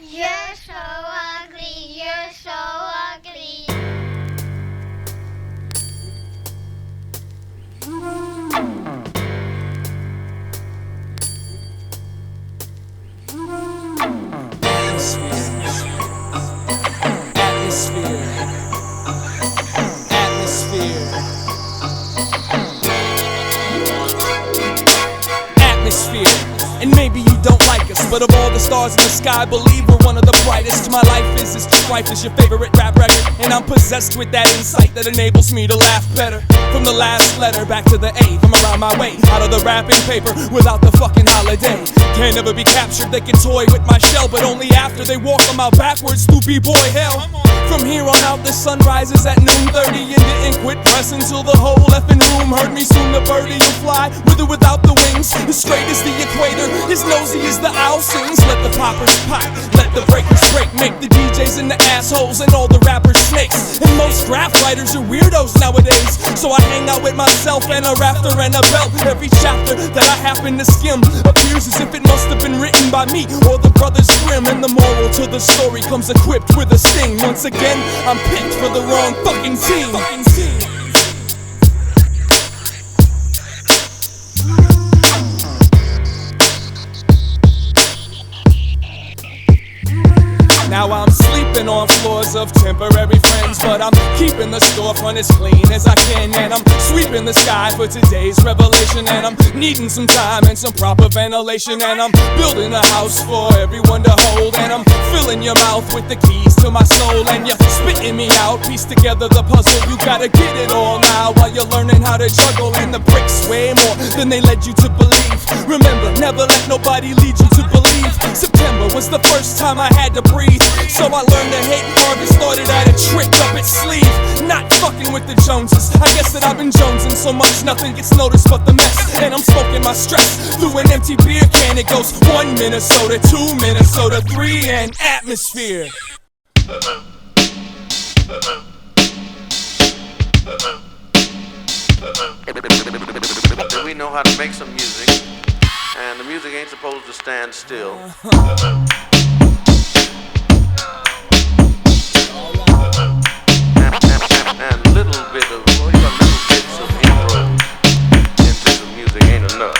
You're so ugly, you're so ugly. Atmosphere. And maybe you don't like us, but of all the stars in the sky, believe we're one of the brightest. My life is as trite as your favorite rap record, and I'm possessed with that insight that enables me to laugh better. From the last letter back to the eighth, I'm around my way, out of the wrapping paper without the fucking holiday. Can't never be captured, they can toy with my shell, but only after they walk them out backwards through B-boy hell. From here on out, the sun rises at noon 30, and didn't quit pressing till the whole effing room heard me. Soon the birdie will fly, with or without the wings, as straight as the equator, as nosy as the owl sings. Let the poppers pop, let the breakers break, make the DJs and the assholes and all the rappers snakes. And most rap writers are weirdos nowadays, so I hang out with myself and a rafter and a belt. Every chapter that I happen to skim appears as if it must have been written by me or the Brothers Grimm, and the moral to the story comes equipped with a sting. Once again, I'm picked for the wrong fucking team. Now I'm sleeping on floors of temporary friends, but I'm keeping the storefront as clean as I can, and I'm sweeping the sky for today's revelation, and I'm needing some time and some proper ventilation, and I'm building a house for everyone to hold, and I'm filling your mouth with the keys to my soul, and you're spitting me out, piece together the puzzle. You gotta get it all now while you're learning how to juggle, and the bricks weigh more than they led you to believe. Remember, never let nobody lead you to believe. September was the first time I had to breathe, so I learned to hate August, started at a trick up its sleeve. Not fucking with the Joneses, I guess that I've been jonesing so much nothing gets noticed but the mess. And I'm smoking my stress through an empty beer can. It goes 1 Minnesota, 2 Minnesota, 3 and atmosphere. We know how to make some music, and the music ain't supposed to stand still. And little bits of intro into the music ain't enough.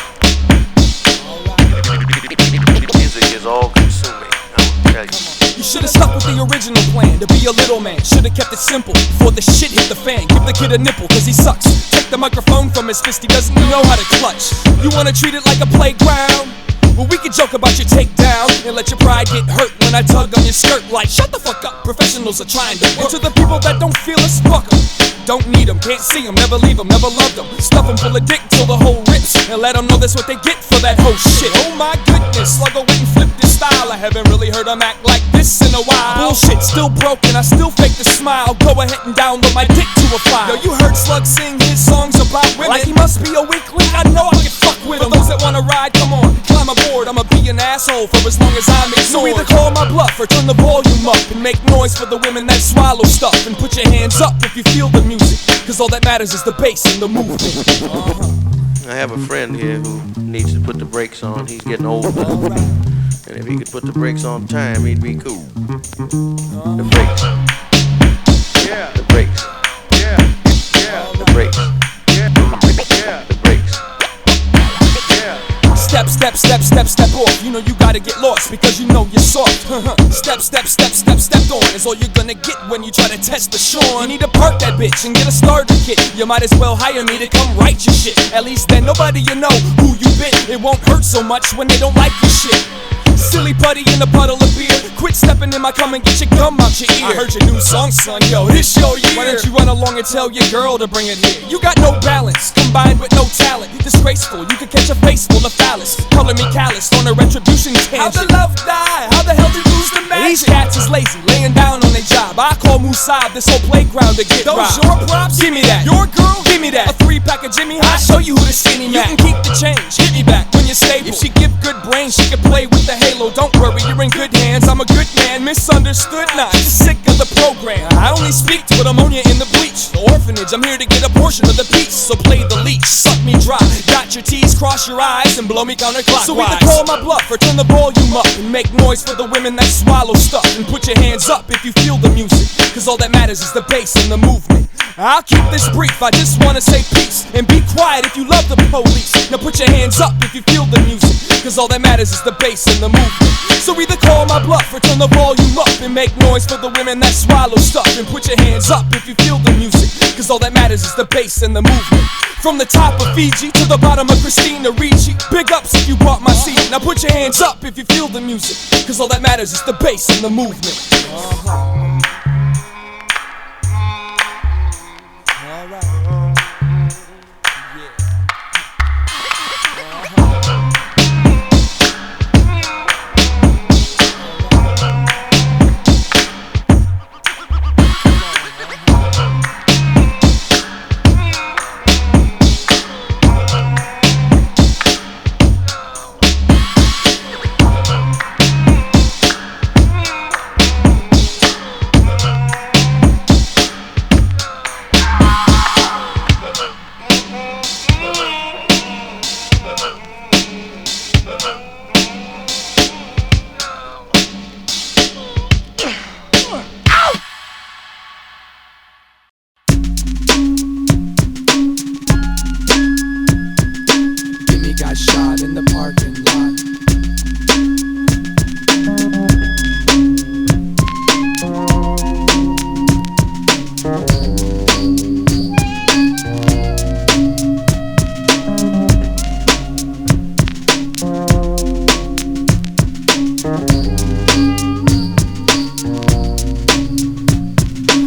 Music is all consuming, I will tell you. You should've stuck with the original plan, to be a little man. Should've kept it simple before the shit hit the fan. Give the kid a nipple cause he sucks. Take the microphone from his fist, he doesn't know how to clutch. You wanna treat it like a playground? Well, we could joke about your takedown and let your pride get hurt when I tug on your skirt. Like, shut the fuck up, professionals are trying to work. And to the people that don't feel us, fuck them. Don't need them, can't see them, never leave them, never loved them. Stuff them full of dick till the hole rips, and let them know that's what they get for that whole shit. Oh my goodness, Sluggo went and flipped this style. I haven't really heard him act like this in a while. Bullshit, still broken, I still fake the smile. Go ahead and download my dick to a file. Yo, you heard Slug sing his songs about women like he must be a weakling. I know I can fuck with him. For those that wanna ride, come on, climb aboard. I'ma be an asshole for as long as I'm ignored. So either call my bluff or turn the volume up and make noise for the women that swallow stuff. And put your hands up if you feel the music, cause all that matters is the bass and the movement. I have a friend here who needs to put the brakes on. He's getting older, and if he could put the brakes on time, he'd be cool. The brakes. Yeah. The brakes. Yeah. Yeah. The brakes. Yeah. Yeah. The brakes. Yeah. Step, step, step, step, step off. You know you gotta get lost because you know you're soft. Step, step, step, step, step on is all you're gonna get when you try to test the Sean. You need to park that bitch and get a starter kit. You might as well hire me to come write your shit. At least then nobody you know who you bit. It won't hurt so much when they don't like your shit. Silly putty in a puddle of beer. Quit stepping in my cum and get your gum out your ear. I heard your new song, son, yo, this your year. Why don't you run along and tell your girl to bring it here? You got no balance, combined with no talent. Disgraceful, you could catch a face full of phallus. Calling me callous on a retribution tangent. How'd the love die? How the hell did you lose the magic? These cats is lazy, laying down on their job. I call Musab this whole playground to get robbed. Those your props? Give me that. Your girl? Give me that. A 3-pack of Jimmy Hot? I'll show you who the skinny man. You can keep the change, hit me back when you your stable. If she give good brain, she can play with the halo. Don't worry, you're in good hands, I'm a good man. Misunderstood, nah, just sick of the program. I only speak to ammonia in the bleach. The orphanage, I'm here to get a portion of the peace. So play the leech, suck me dry, dot your T's, cross your eyes, and blow me counterclockwise. So either call my bluff or turn the volume up and make noise for the women that swallow stuff. And put your hands up if you feel the music, cause all that matters is the bass and the movement. I'll keep this brief, I just wanna say peace. And be quiet if you love the police. Now put your hands up if you feel the music, cause all that matters is the bass and the movement. So either call my bluff or turn the volume up and make noise for the women that swallow stuff. And put your hands up if you feel the music, cause all that matters is the bass and the movement. From the top of Fiji to the bottom of Christina Ricci, big ups if you bought my seat. Now put your hands up if you feel the music, cause all that matters is the bass and the movement. Shot in the parking lot.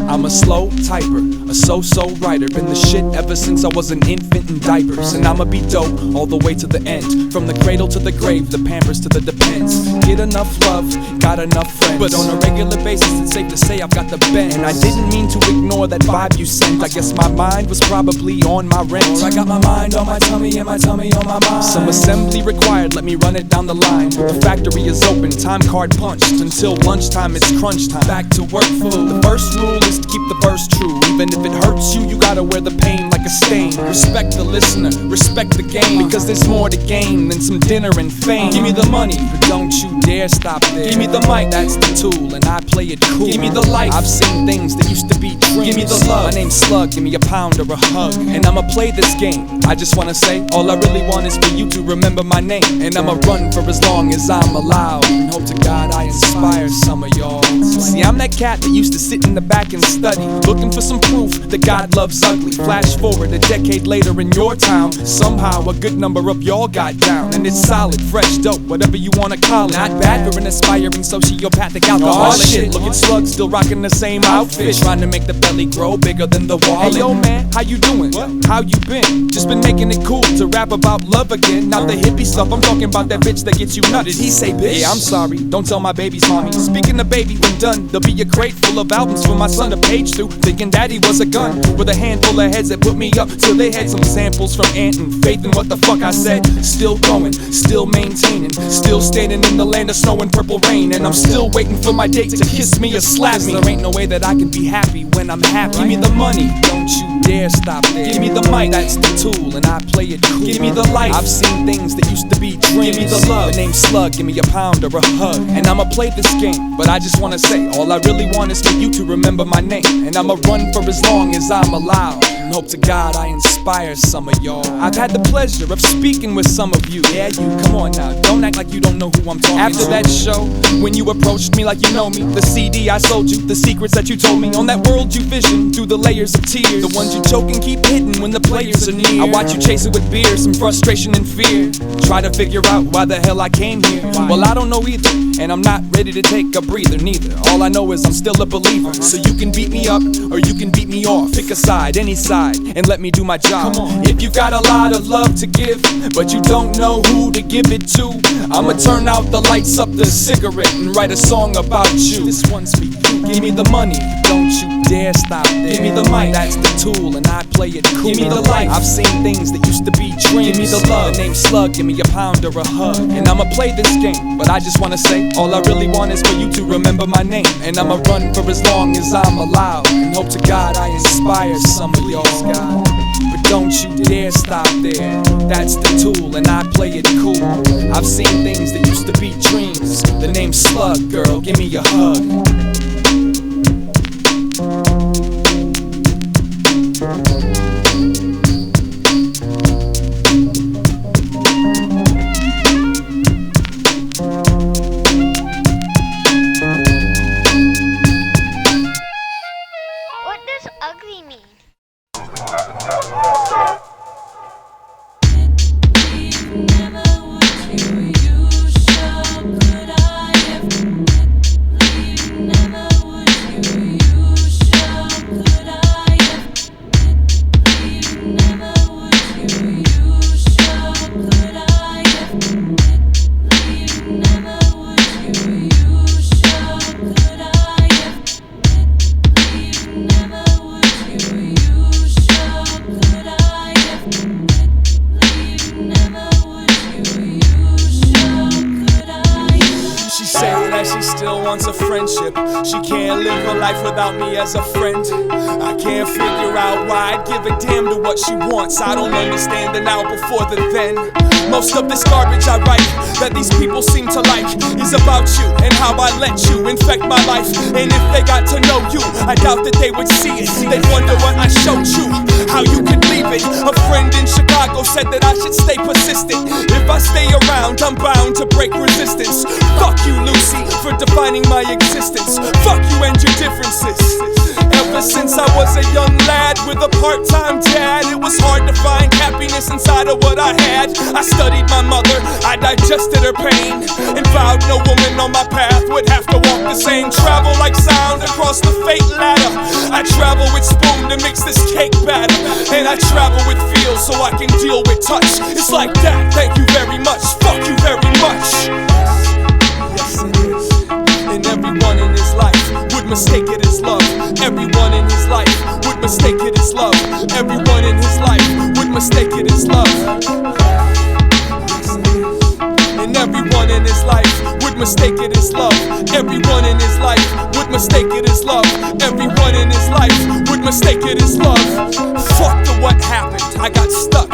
I'm a slow typer, a so-so writer. Been the shit ever since I was an infant in diapers. And I'ma be dope all the way to the end. From the cradle to the grave, the Pampers to the Depends. Get enough love, got enough friends. But on a regular basis, it's safe to say I've got the bend. And I didn't mean to ignore that vibe you sent. I guess my mind was probably on my rent. Or I got my mind on my tummy and my tummy on my mind. Some assembly required, let me run it down the line. The factory is open, time card punched. Until lunchtime, it's crunch time. Back to work full. The first rule is to keep the verse true. Even if it hurts you, you gotta wear the pain like a stain. Respect the listener, respect the game. Because there's more to gain than some dinner and fame. Give me the money, but don't you dare stop there. Give me the mic, that's the tool, and I play it cool. Give me the life, I've seen things that used to be dreams. Give me the love, my name's Slug, give me a pound or a hug. And I'ma play this game, I just wanna say, all I really want is for you to remember my name. And I'ma run for as long as I'm allowed, and hope to God I inspire some of y'all. See, I'm that cat that used to sit in the back and study, looking for some proof that God loves ugly. Flash forward a decade later in your town, somehow a good number of y'all got down. And it's solid, fresh, dope, whatever you wanna call it. Not bad for an aspiring sociopathic alcoholic. Oh shit, look at Slug still rocking the same outfit, trying to make the belly grow bigger than the wallet. Hey yo man, how you doing? What? How you been? Just been making it cool to rap about love again. Not the hippie stuff, I'm talking about that bitch that gets you nutted. Did he say bitch? Yeah, I'm sorry, don't tell my baby's mommy. Speaking of baby, when done, there'll be a crate full of albums for my son to page through, thinking daddy was a gun, with a handful of heads that put me up till they had some samples from Ant and Faith and what the fuck I said. Still going, still maintaining, still standing in the land of snow and purple rain. And I'm still waiting for my date to kiss me or slap me. There ain't no way that I can be happy when I'm happy. Give me the money, don't you dare stop there. Give me the mic, that's the tool, and I play it cool. Give me the life, I've seen things that used to be dreams. Give me the love, the name's Slug, give me a pound or a hug. And I'ma play this game, but I just wanna say, all I really want is for you to remember my name. And I'ma run for as long as I'm allowed, and hope to God I inspire some of y'all. I've had the pleasure of speaking with some of you. Yeah, you, come on now, don't act like you don't know who I'm talking to. After that show, when you approached me like you know me, the CD I sold you, the secrets that you told me, on that world you visioned through the layers of tears, the ones you choke and keep hidden when the players are near. I watch you chase it with beer, some frustration and fear. Try to figure out why the hell I came here. Well, I don't know either, and I'm not ready to take a breather neither. All I know is I'm still a believer. So you can beat me up or you can beat me off. Pick a side, any side. aside and let me do my job. If you got a lot of love to give, but you don't know who to give it to, I'ma turn out the lights, up the cigarette, and write a song about you. This one's for you. Give me the money, don't you dare stop there. Give me the mic, that's the tool, and I play it cool. Give me the life, I've seen things that used to be dreams. Give me the love, the name Slug, give me a pound or a hug. And I'ma play this game, but I just wanna say, all I really want is for you to remember my name. And I'ma run for as long as I'm allowed, and hope to God I inspire some of y'all. But don't you dare stop there, that's the tool, and I play it cool. I've seen things that used to be dreams. The name's Slug, girl, give me a hug. What does ugly mean? She still wants a friendship. She can't live her life without me as a friend. I can't figure out why I'd give a damn to what she wants. I don't understand the now before the then. Most of this garbage I write that these people seem to like is about you and how I let you infect my life. And if they got to know you, I doubt that they would see it. They'd wonder what I showed you, how you could leave it. A friend in Chicago said that I should stay persistent. If I stay around, I'm bound to break resistance. Fuck you, Lucy, for defining my existence. Fuck you and your differences. Ever since I was a young lad with a part-time dad, it was hard to find happiness inside of what I had. I studied my mother, I digested her pain, and vowed no woman on my path would have to walk the same. Travel like sound across the fate ladder. I travel with spoon to mix this cake batter, and I travel with feel so I can deal with touch. It's like that, thank you very much, fuck you very much. Yes it is. And everyone in his life would mistake it as love. Everyone in his life would mistake it as love. Everyone in his life would mistake it as love. And everyone in his life would mistake it as love. Everyone in his life would mistake it as love. Everyone in his life would mistake it as love. Fuck the what happened, I got stuck.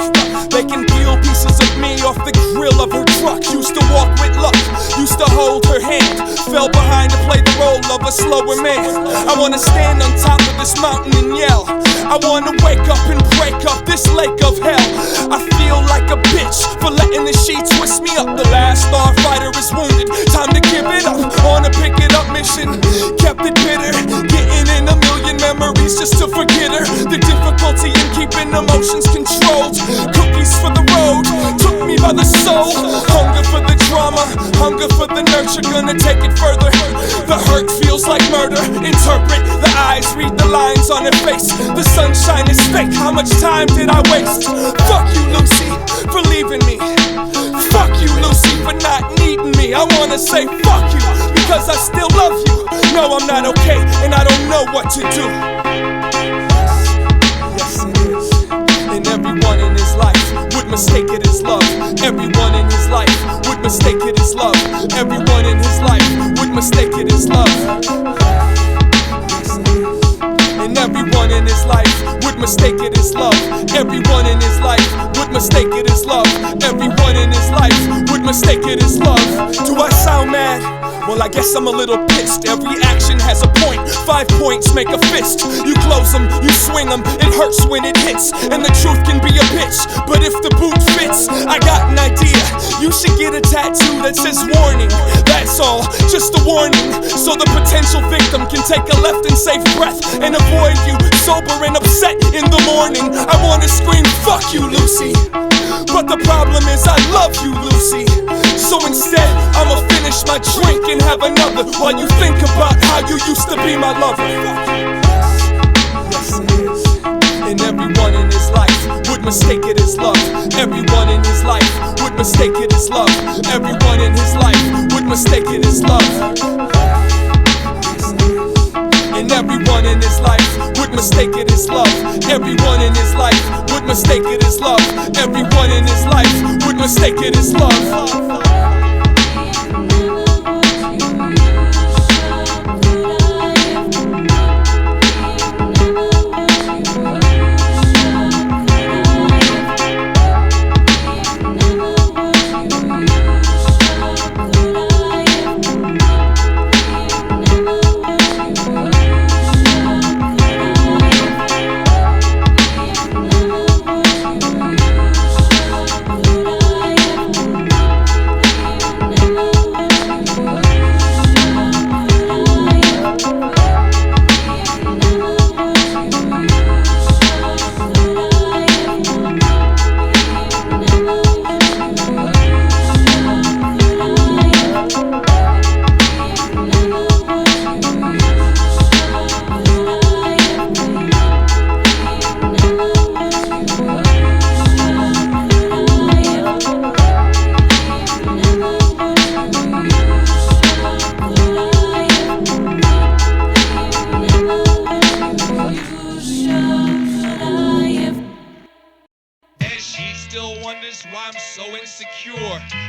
They can peel pieces of me off the grill of her truck. Used to walk with luck, used to hold her hand, fell behind to play the role of a slower man. I wanna stand on top of this mountain and yell. I wanna wake up and break up this lake of hell. I feel like a bitch for letting the sheet twist me up. The last starfighter is wounded, time to give it up. On a pick it up mission, kept it bitter, getting in a million memories just to forget her. The difficulty in keeping emotions controlled. Cookies for the road, took me by the soul. Hunger for the drama, hunger for the nurture, gonna take it further. The hurt feels like murder. Interpret the eyes, read the lines on her face. The sunshine is fake, how much time did I waste? Fuck you, Lucy, for leaving me. Fuck you, Lucy, for not needing me. I wanna say fuck you, because I still love you. No, I'm not okay, and I don't know what to do. Yes, it is. And everyone in his life would mistake it as love. Everyone in his life would mistake it as love. Everyone in his life would mistake it as love. And everyone in his life would mistake it as love. Everyone in his life would mistake it as love. Everyone in his life would mistake it as love. Do I sound mad? Well, I guess I'm a little pissed. Every action has a point. 5 points make a fist. You close them, you swing them. It hurts when it hits, and the truth can be a bitch. But if the boot fits, I got an idea. You should get a tattoo that says warning. That's all, just a warning, so the potential victim can take a left and safe breath and avoid you sober and upset in the morning. I wanna scream, fuck you, Lucy, but the problem is I love you, Lucy. So instead, I'ma finish my drink and have another while you think about how you used to be my lover. Yes, it is. And everyone would mistake it as love. Everyone in his life would mistake it as love. Everyone in his life would mistake it as love. And everyone in his life would mistake it as love. Everyone in his life would mistake it as love. Everyone in his life would mistake it as love.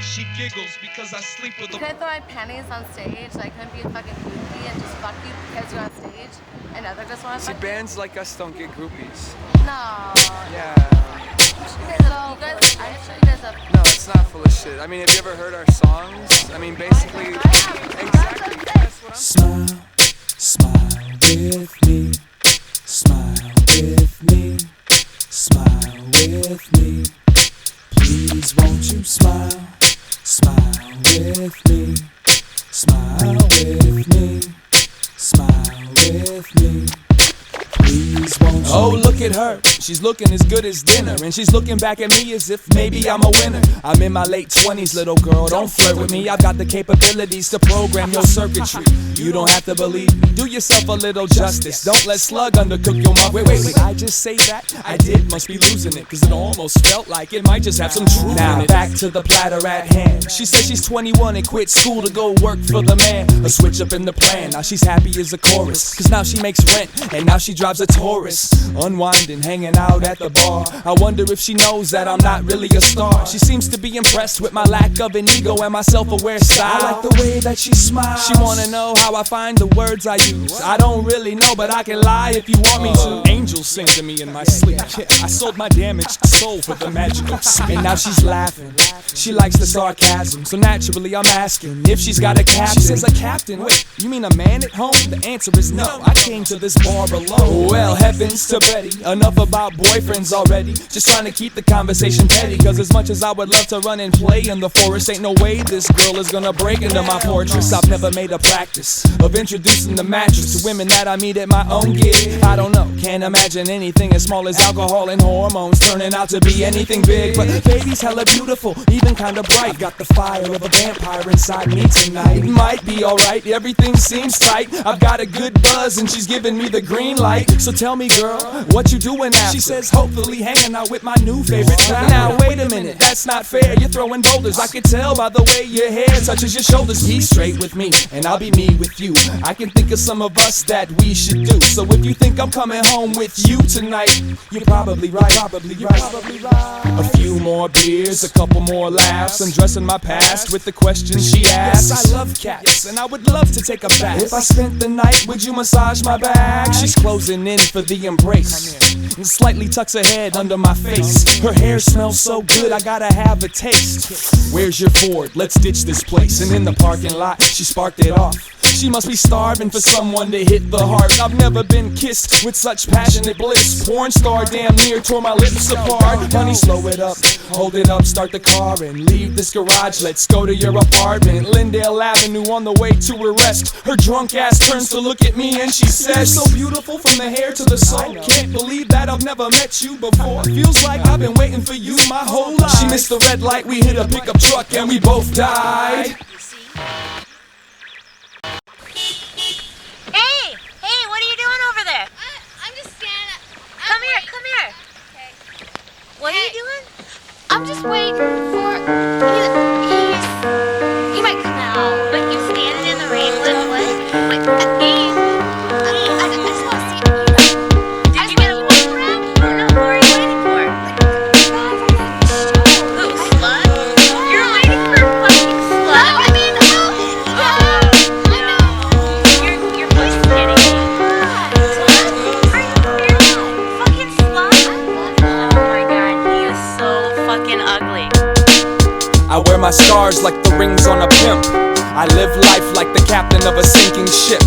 She giggles because I sleep with Can I throw my panties on stage? Like, can I be a fucking groupie and just fuck you because you're on stage? And other girls want to fuck you? Bands like us don't get groupies. No. Yeah. You guys, I'm sure you guys have... No, it's not full of shit. I mean, have you ever heard our songs? I mean, basically... Exactly. That's what I'm Smile, smile with me. Smile with me. Smile with me. Please won't you smile? Smile with me. Smile with me. Smile with me. Please won't you? Oh, look at her. She's looking as good as dinner. And she's looking back at me as if maybe I'm a winner. I'm in my late 20s, little girl, don't flirt with me. I've got the capabilities to program your circuitry. You don't have to believe me. Do yourself a little justice. Don't let slug undercook your muffin. Wait, did I just say that? I did, must be losing it. Cause it almost felt like it might just have some truth in it. Back to the platter at hand. She says she's 21 and quit school to go work for the man. A switch up in the plan. Now she's happy as a chorus. Cause now she makes rent. And now she drives a Taurus. Unwinding, hanging out at the bar. I wonder if she knows that I'm not really a star. She seems to be impressed with my lack of an ego and my self-aware style. I like the way that she smiles. She wanna know how I find the words I use. I don't really know, but I can lie if you want me to. Angels sing to me in my sleep. I sold my damaged soul for the magical speed. And now she's laughing. She likes the sarcasm, so naturally I'm asking if she's got a captain. She says a captain? Wait, you mean a man at home? The answer is no. I came to this bar alone. Well, heavens to Betty. Enough about boyfriends already. Just trying to keep the conversation petty. Cause as much as I would love to run and play in the forest, ain't no way this girl is gonna break into my fortress. I've never made a practice of introducing the mattress to women that I meet at my own gig. I don't know, can't imagine anything as small as alcohol and hormones turning out to be anything big. But baby's hella beautiful, even kinda bright. Got the fire of a vampire inside me tonight. It might be alright, everything seems tight. I've got a good buzz and she's giving me the green light. So tell me girl, what you doing after? She says hopefully hanging out with my new favorite rapper. Now wait a minute, that's not fair. You're throwing boulders, I can tell by the way your hair touches your shoulders. Be straight with me, and I'll be me with you. I can think of some of us that we should do. So if you think I'm coming home with you tonight, you're probably right. A few more beers, a couple more laughs, undressing my past with the questions she asks. Yes, I love cats, and I would love to take a bath. If I spent the night, would you massage my back? She's closing in for the embrace and slightly tucks her head under my face. Her hair smells so good, I gotta have a taste. Where's your Ford? Let's ditch this place. And in the parking lot, she sparked it off. She must be starving for someone to hit the heart. I've never been kissed with such passionate bliss. Porn star damn near tore my lips apart. Honey, slow it up, hold it up, start the car and leave this garage. Let's go to your apartment, Lindale Avenue on the way to her rest. Her drunk ass turns to look at me and she says, so beautiful from the hair to the soul. Can't believe that I've never met you before. Feels like I've been waiting for you my whole life. She missed the red light, we hit a pickup truck and we both died. Hey, what are you doing over there? I'm just standing up. Come here. Okay. What sinking ship.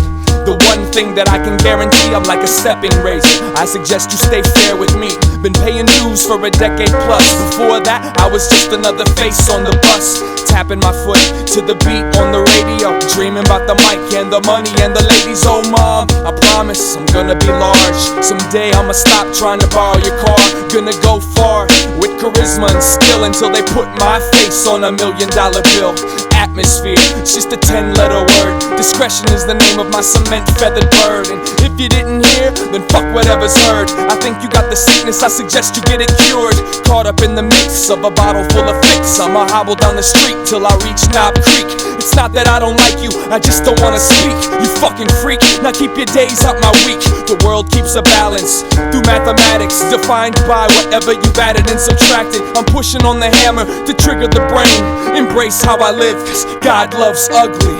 The one thing that I can guarantee, I'm like a stepping razor. I suggest you stay fair with me. Been paying dues for a decade plus. Before that, I was just another face on the bus, tapping my foot to the beat on the radio, dreaming about the mic and the money and the ladies. Oh mom, I promise I'm gonna be large. Someday I'ma stop trying to borrow your car. Gonna go far with charisma and skill until they put my face on $1 million bill. Atmosphere, it's just a 10-letter word. Discretion is the name of my cement-feathered bird. And if you didn't hear, then fuck whatever's heard. I think you got the sickness, I suggest you get it cured. Caught up in the mix of a bottle full of fix, I'ma hobble down the street till I reach Knob Creek. It's not that I don't like you, I just don't wanna speak. You fucking freak, now keep your days out my week. The world keeps a balance through mathematics, defined by whatever you've added and subtracted. I'm pushing on the hammer to trigger the brain. Embrace how I live, cause God loves ugly.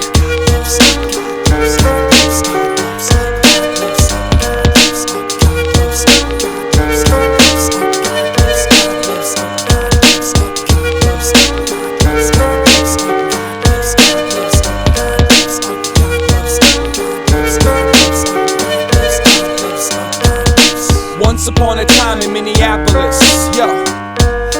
Once upon a time in Minneapolis, yo,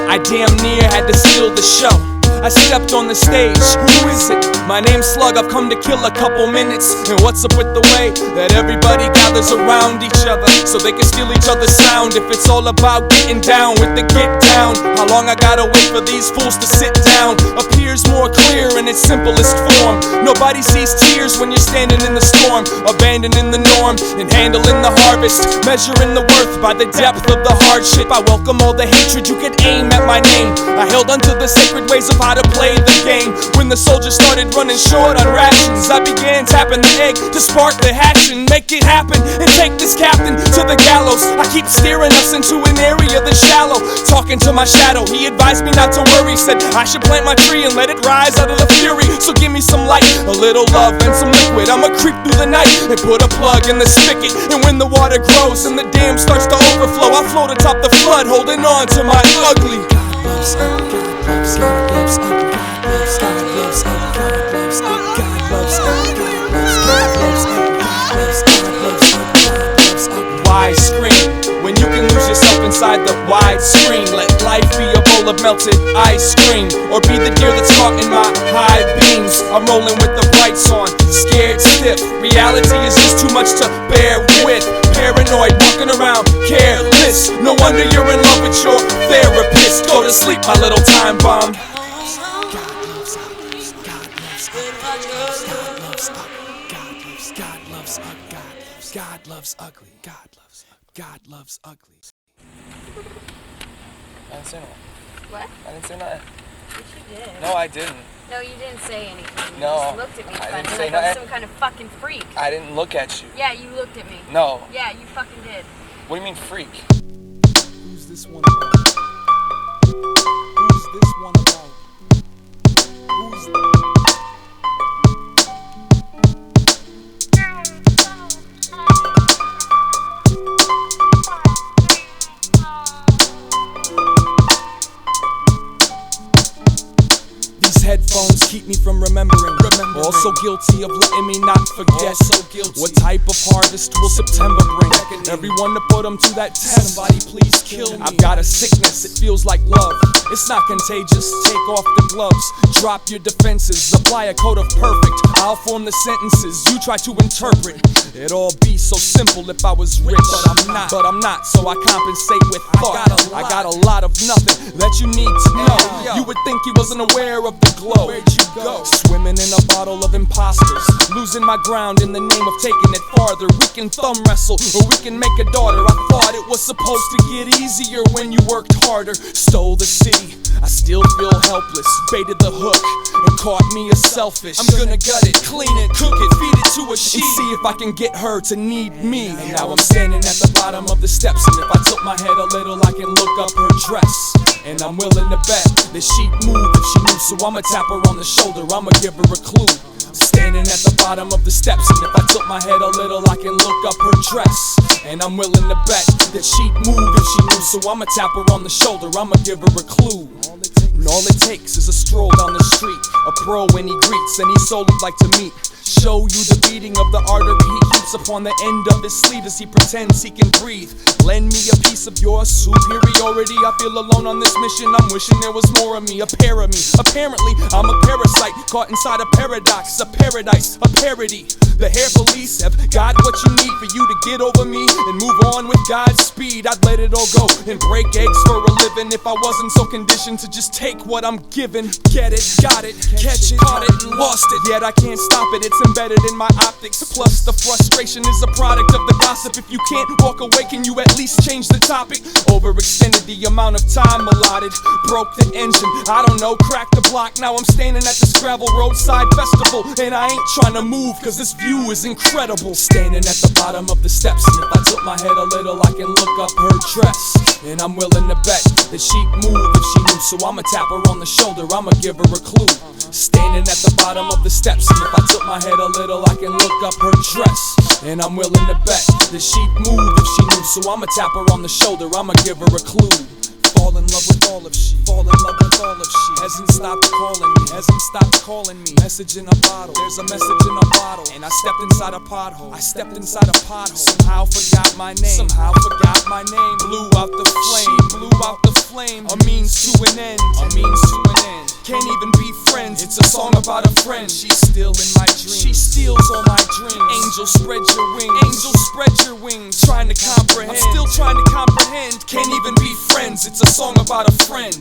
I damn near had to steal the show. I stepped on the stage, who is it? My name's Slug, I've come to kill a couple minutes. And what's up with the way that everybody gathers around each other so they can steal each other's sound? If it's all about getting down with the get down, how long I gotta wait for these fools to sit down? Appears more clear in its simplest form. Nobody sees tears when you're standing in the storm, abandoning the norm and handling the harvest, measuring the worth by the depth of the hardship. I welcome all the hatred, you could aim at my name. I held onto the sacred ways of how to play the game. When the soldiers started running short on rations, I began tapping the egg to spark the hatchin'. Make it happen and take this captain to the gallows. I keep steering us into an area that's shallow. Talking to my shadow, he advised me not to worry. Said I should plant my tree and let it rise out of the fury. So give me some light, a little love and some liquid. I'ma creep through the night and put a plug in the spigot. And when the water grows and the dam starts to overflow, I float atop the flood, holding on to my ugly. Why scream when you can lose yourself inside the wide screen? Let life be a bowl of melted ice cream, or be the deer that's caught in my high beams. I'm rolling with the brights on, scared stiff. Reality is just too much to bear with. Paranoid, walking around careless. No wonder you're in love with your therapist. Go to sleep, my little time bomb. God loves ugly. God loves ugly. I didn't say nothing. What? I didn't say nothing. Yes, you did. No, I didn't. No, you didn't say anything. You No, just looked at me I funny didn't say like I was nothing. some kind of fucking freak. I didn't look at you. Yeah, you looked at me. No. Yeah, you fucking did. What do you mean freak? Who's this one about? Who's this one about? Who's These headphones keep me from remembering. Also guilty of letting me not forget. What type of harvest will September bring? Everyone to put them to that test. Somebody please kill me. I've got a sickness, it feels like love. It's not contagious, take off the gloves. Drop your defenses, apply a code of perfect. I'll form the sentences you try to interpret. It'd all be so simple if I was rich, but I'm not, so I compensate with thought. I got a lot of nothing that you need to know. You would think he wasn't aware of the glow. Where'd you go? Swimming in a bottle of imposters, losing my ground in the name of taking it farther. We can thumb wrestle, or we can make a daughter. I thought it was supposed to get easier when you worked harder. Stole the city, I still feel helpless. Baited the hook and caught me a selfish. I'm gonna gut it, clean it, cook it, feed it to a sheep, and see if I can get her to need me. And now I'm standing at the bottom of the steps, and if I tilt my head a little, I can look up her dress. And I'm willing to bet that she'd move if she knew, so I'ma tap her on the shoulder, I'ma give her a clue. Standing at the bottom of the steps, and if I tilt my head a little, I can look up her dress. And I'm willing to bet that she'd move if she knew. So I'ma tap her on the shoulder, I'ma give her a clue. And all it takes is a stroll down the street, a pro when he greets, and he's so he'd like to meet. Show you the beating of the artery he keeps upon the end of his sleeve as he pretends he can breathe. Lend me a piece of your superiority. I feel alone on this mission, I'm wishing there was more of me, a pair of me. Apparently, I'm a parasite, caught inside a paradox, a paradise, a parody. The hair police have got what you need for you to get over me and move on with God's speed. I'd let it all go and break eggs for a living if I wasn't so conditioned to just take what I'm given. Get it, got it, catch it, caught it, and lost it. Yet I can't stop it, it's embedded in my optics. Plus the frustration is a product of the gossip. If you can't walk away, can you at least change the topic? Overextended the amount of time allotted, broke the engine, I don't know, cracked the block. Now I'm standing at this gravel roadside festival, and I ain't trying to move cause this view is incredible. Standing at the bottom of the steps, and if I tilt my head a little I can look up her dress. And I'm willing to bet that she'd move if she knew. So I'ma tap her on the shoulder, I'ma give her a clue. Standing at the bottom of the steps, and if I tilt my head a little I can look up her dress. And I'm willing to bet that she'd move if she knew. So I'ma tap her on the shoulder, I'ma give her a clue. Fall in love with all of she, fall in love with all of she. Hasn't stopped calling me, hasn't stopped calling me. Message in a bottle, there's a message in a bottle. And I stepped inside a pothole, I stepped inside a pothole. Somehow forgot my name, somehow forgot my name. Blew out the flame, blew out the flame. A means to an end, a means to an end. Can't even be friends, it's a song about a friend. She's still in my dreams, she steals all my dreams. Angel, spread your wings, angel, spread your wings. Trying to comprehend, I'm still trying to comprehend. Can't even be friends, it's a song about a friend.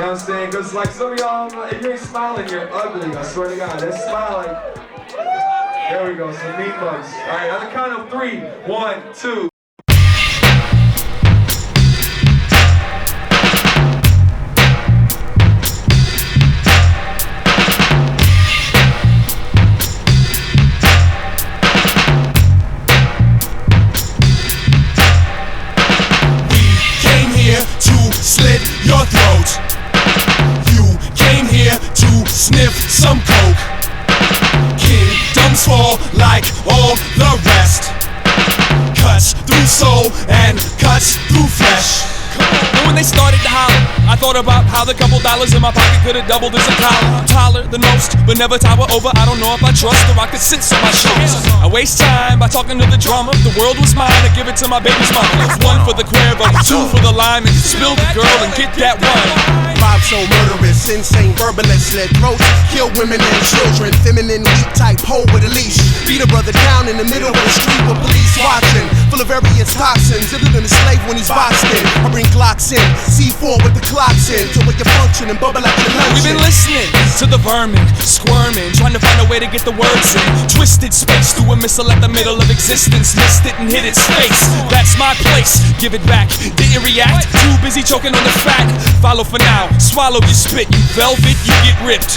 You know what I'm saying? Cause like some of y'all, if you ain't smiling, you're ugly. I swear to God. Let's smile like. There we go, some meat bugs. Alright, on the count of 3. 1, 2. Slit your throat. You came here to sniff some coke. Kingdoms fall like all the rest. Cuts through soul and cuts through flesh. And when they started to holler, I thought about how the couple dollars in my pocket could have doubled as a collar. Taller than most, but never tower over. I don't know if I trust or I could sit on my shoulders. I waste time by talking to the drama. If the world was mine, I'd give it to my baby's mama. 1 for the Cuervo, 2 for the lime, and spill the girl and get that wine. 5 so murderous, insane, verbalist, slit throats, kill women and children, feminine, weak type, hoe with a leash. Beat a brother down in the middle of the street with police watching, full of various toxins, iller than a slave when he's boxed in. I bring Glocks in, C4 with the clocks in, to wake you function and bubble like your lunch. We've been listening to the vermin, squirming, trying to find a way to get the words in. Twisted space through a missile at the middle of existence, missed it and hit its face. That's my place, give it back. Didn't react, too busy choking on the fat. Follow for now, swallow your spit, you velvet, you get ripped.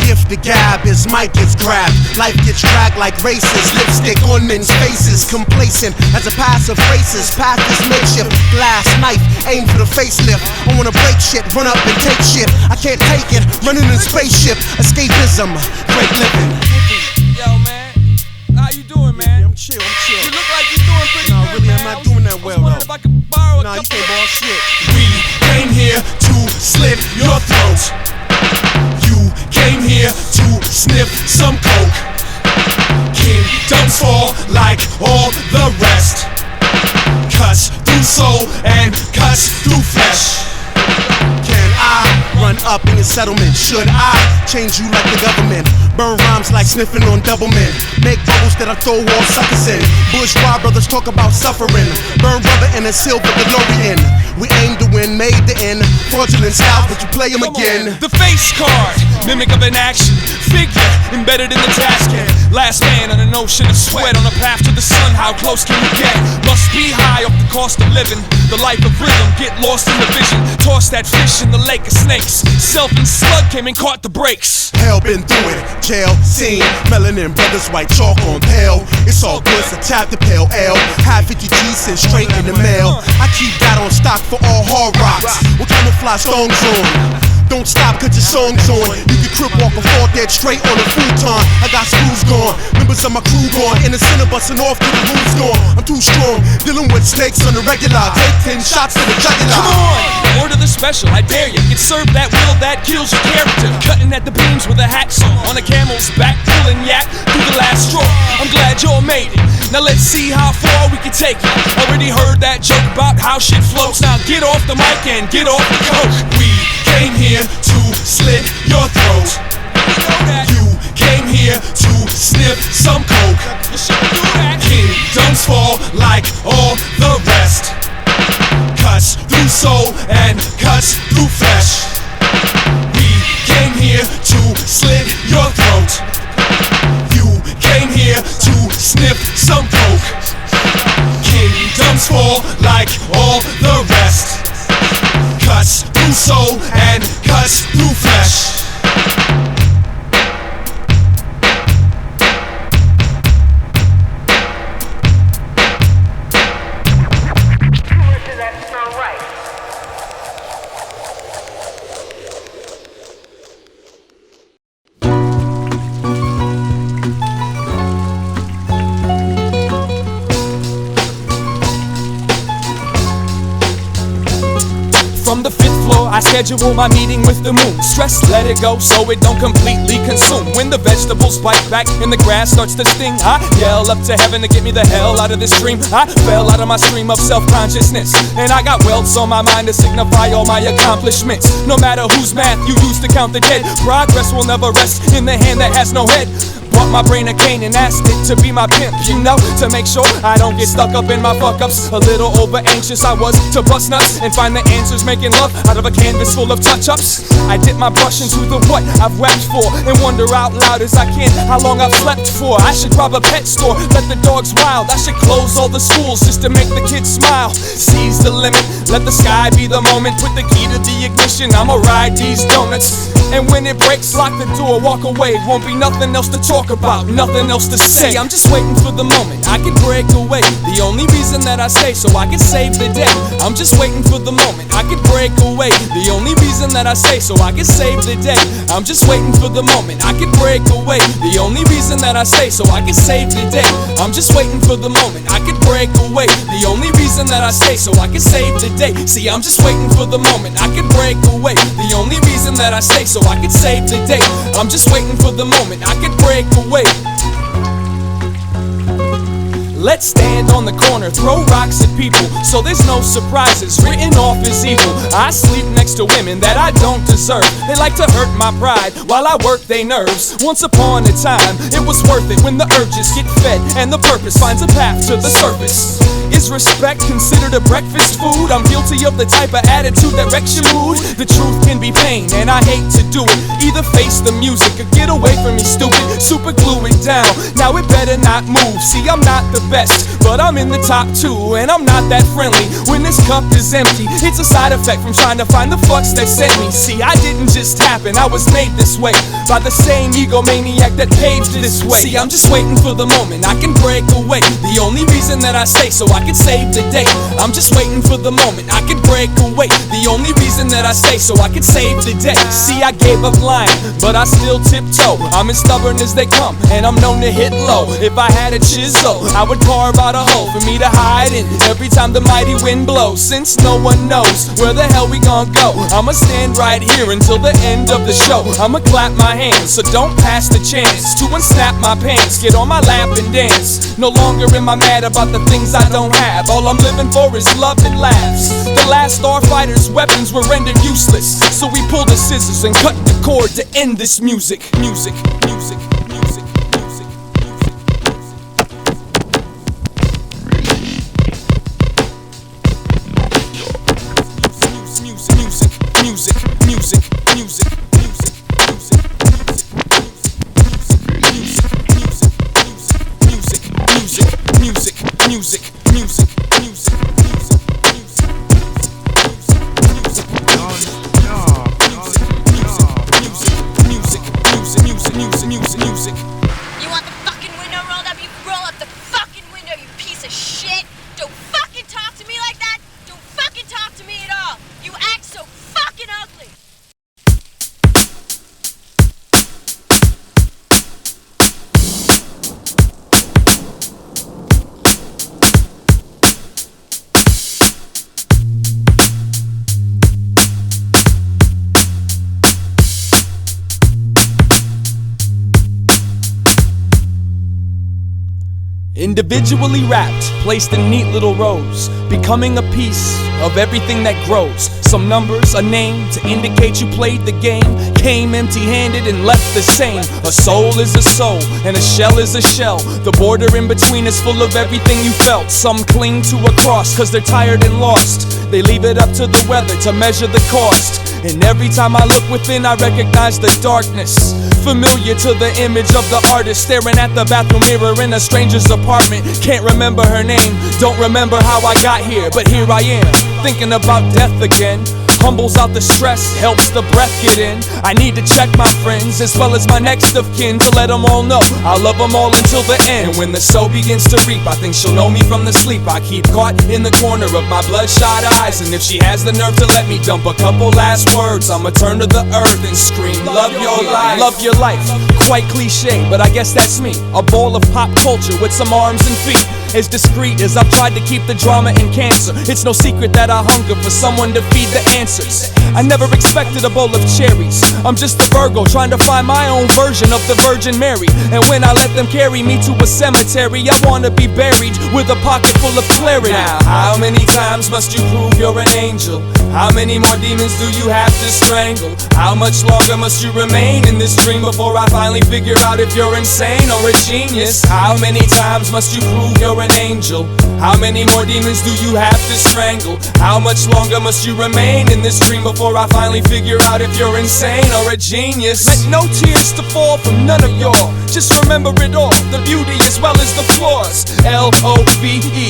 If the gab, his mic gets grabbed, life gets dragged like races, lipstick on men's faces, complacent as a passive racist, path is makeshift, glass knife, aim for the facelift. I wanna break shit, run up and take shit, I can't take it, running in a spaceship, escapism, great living. Yo man, how you doing, man? I'm chill, I'm chill. You look like you're doing pretty Nah, good, really, man. I'm not doing that well, I was wondering though. if I could borrow a Nah, you couple can't borrow shit. We came here to slit your throat. You came here to sniff some coke. Kingdoms fall like all the rest. Cuts through soul and cuts through flesh. Can I run up in your settlement? Should I change you like the government? Burn rhymes like sniffing on Doublemint. Make bubbles that I throw all suckers in. Brothers rob, brothers talk about suffering. Burn rubber in a silver DeLorean. We aim to win, made the end. Fraudulent styles, but you play them again. The face card, mimic of an action figure embedded in the task can. Last man on an ocean of sweat on a path to the sun. How close can you get? Must be high off the cost of living. The life of rhythm, get lost in the vision. Toss that fish in the lake of snakes. Self and slug came and caught the brakes. Hell been through it, jail, scene, melanin, brothers, white chalk on pale. It's all good, so tap the pale L. Have 50 G's sent straight in the mail. I keep that on stock for all hard rocks. With camouflage thongs on. Don't stop, cause your song's on. You can crip walk or fall dead straight on a futon. I got screws gone, members of my crew gone. In the center busting off till the roof's gone. I'm too strong, dealing with snakes on the regular. Take 10 shots to the jugular. Come on, order the special, I dare you. Get served that will that kills your character. Cutting at the beams with a hacksaw. On a camel's back, pulling yak through the last straw. I'm glad y'all made it. Now let's see how far we can take it. Already heard that joke about how shit floats. Now get off the mic and get off the coke. We came here to slit your throat. You came here to sniff some coke. Kingdoms fall like all the rest. Cuts through soul and cuts through flesh. We came here to slit your throat. You came here to sniff some coke. Kingdoms fall like all the rest. Cuts through soul and cuts through flesh. From the 5th floor, I schedule my meeting with the moon. Stress, let it go so it don't completely consume. When the vegetables bite back and the grass starts to sting, I yell up to heaven to get me the hell out of this dream. I fell out of my stream of self-consciousness, and I got welts on my mind to signify all my accomplishments. No matter whose math you use to count the dead, progress will never rest in the hand that has no head. Bought my brain a cane and asked it to be my pimp, you know, to make sure I don't get stuck up in my fuck-ups. A little over anxious I was to bust nuts and find the answers, making love out of a canvas full of touch-ups. I dip my brush into the what I've wept for and wonder out loud as I can how long I've slept for. I should rob a pet store, let the dogs wild. I should close all the schools just to make the kids smile. Seize the limit, let the sky be the moment. Put the key to the ignition, I'ma ride these donuts. And when it breaks, lock the door, walk away. Won't be nothing else to talk about, nothing else to say. I'm just waiting for the moment I can break away. The only reason that I stay so I can save the day. I'm just waiting for the moment I can break away. The only reason that I stay so I can save the day. I'm just waiting for the moment I can break away. The only reason that I stay so I can save the day. I'm just waiting for the moment I can break away. The only reason that I stay so I can save the day. See, I'm just waiting for the moment I can break away. The only reason that I stay so I can save the day. I'm just waiting for the moment I can break away. Let's stand on the corner, throw rocks at people, so there's no surprises, written off as evil. I sleep next to women that I don't deserve. They like to hurt my pride while I work their nerves. Once upon a time, it was worth it when the urges get fed and the purpose finds a path to the surface. Is respect considered a breakfast food? I'm guilty of the type of attitude that wrecks your mood. The truth can be pain, and I hate to do it. Either face the music or get away from me, stupid. Super glue it down, now it better not move. See, I'm not the best, but I'm in the top 2, and I'm not that friendly when this cup is empty. It's a side effect from trying to find the fucks that sent me. See, I didn't just happen, I was made this way by the same egomaniac that paved this way. See, I'm just waiting for the moment I can break away. The only reason that I stay so I can save the day. I'm just waiting for the moment I can break away. The only reason that I stay so I can save the day. See, I gave up lying, but I still tiptoe. I'm as stubborn as they come, and I'm known to hit low. If I had a chisel, I would carve out a hole for me to hide in every time the mighty wind blows. Since no one knows where the hell we gon' go, I'ma stand right here until the end of the show. I'ma clap my hands, so don't pass the chance to unsnap my pants, get on my lap and dance. No longer am I mad about the things I don't have. All I'm living for is love and laughs. The last starfighters' weapons were rendered useless, so we pulled the scissors and cut the cord to end this music. Music, music, music, music, music, music. music, music, music, music, music, music, music, music, music. Music. You want the fucking window rolled up? You roll up the fucking window, you piece of shit! Don't fucking talk to me like that! Don't fucking talk to me at all! You act so fucking ugly! Individually wrapped, placed in neat little rows, becoming a piece of everything that grows. Some numbers, a name to indicate you played the game, came empty-handed and left the same. A soul is a soul, and a shell is a shell. The border in between is full of everything you felt. Some cling to a cross cause they're tired and lost. They leave it up to the weather to measure the cost. And every time I look within, I recognize the darkness. Familiar to the image of the artist, staring at the bathroom mirror in a stranger's apartment. Can't remember her name, don't remember how I got here, but here I am, thinking about death again. Humbles out the stress, helps the breath get in. I need to check my friends as well as my next of kin to let them all know I love them all until the end. And when the soul begins to reap, I think she'll know me from the sleep I keep caught in the corner of my bloodshot eyes. And if she has the nerve to let me dump a couple last words, I'ma turn to the earth and scream, love your life. Love your life, quite cliche, but I guess that's me. A ball of pop culture with some arms and feet. As discreet as I've tried to keep the drama and cancer, it's no secret that I hunger for someone to feed the answers. I never expected a bowl of cherries. I'm just a Virgo trying to find my own version of the Virgin Mary. And when I let them carry me to a cemetery, I wanna be buried with a pocket full of clarity. Now, how many times must you prove you're an angel? How many more demons do you have to strangle? How much longer must you remain in this dream before I finally figure out if you're insane or a genius? How many times must you prove you're an angel? How many more demons do you have to strangle? How much longer must you remain in this dream before I finally figure out if you're insane or a genius? Let no tears to fall from none of y'all. Just remember it all, the beauty as well as the flaws. L-O-V-E-L-I-F-E.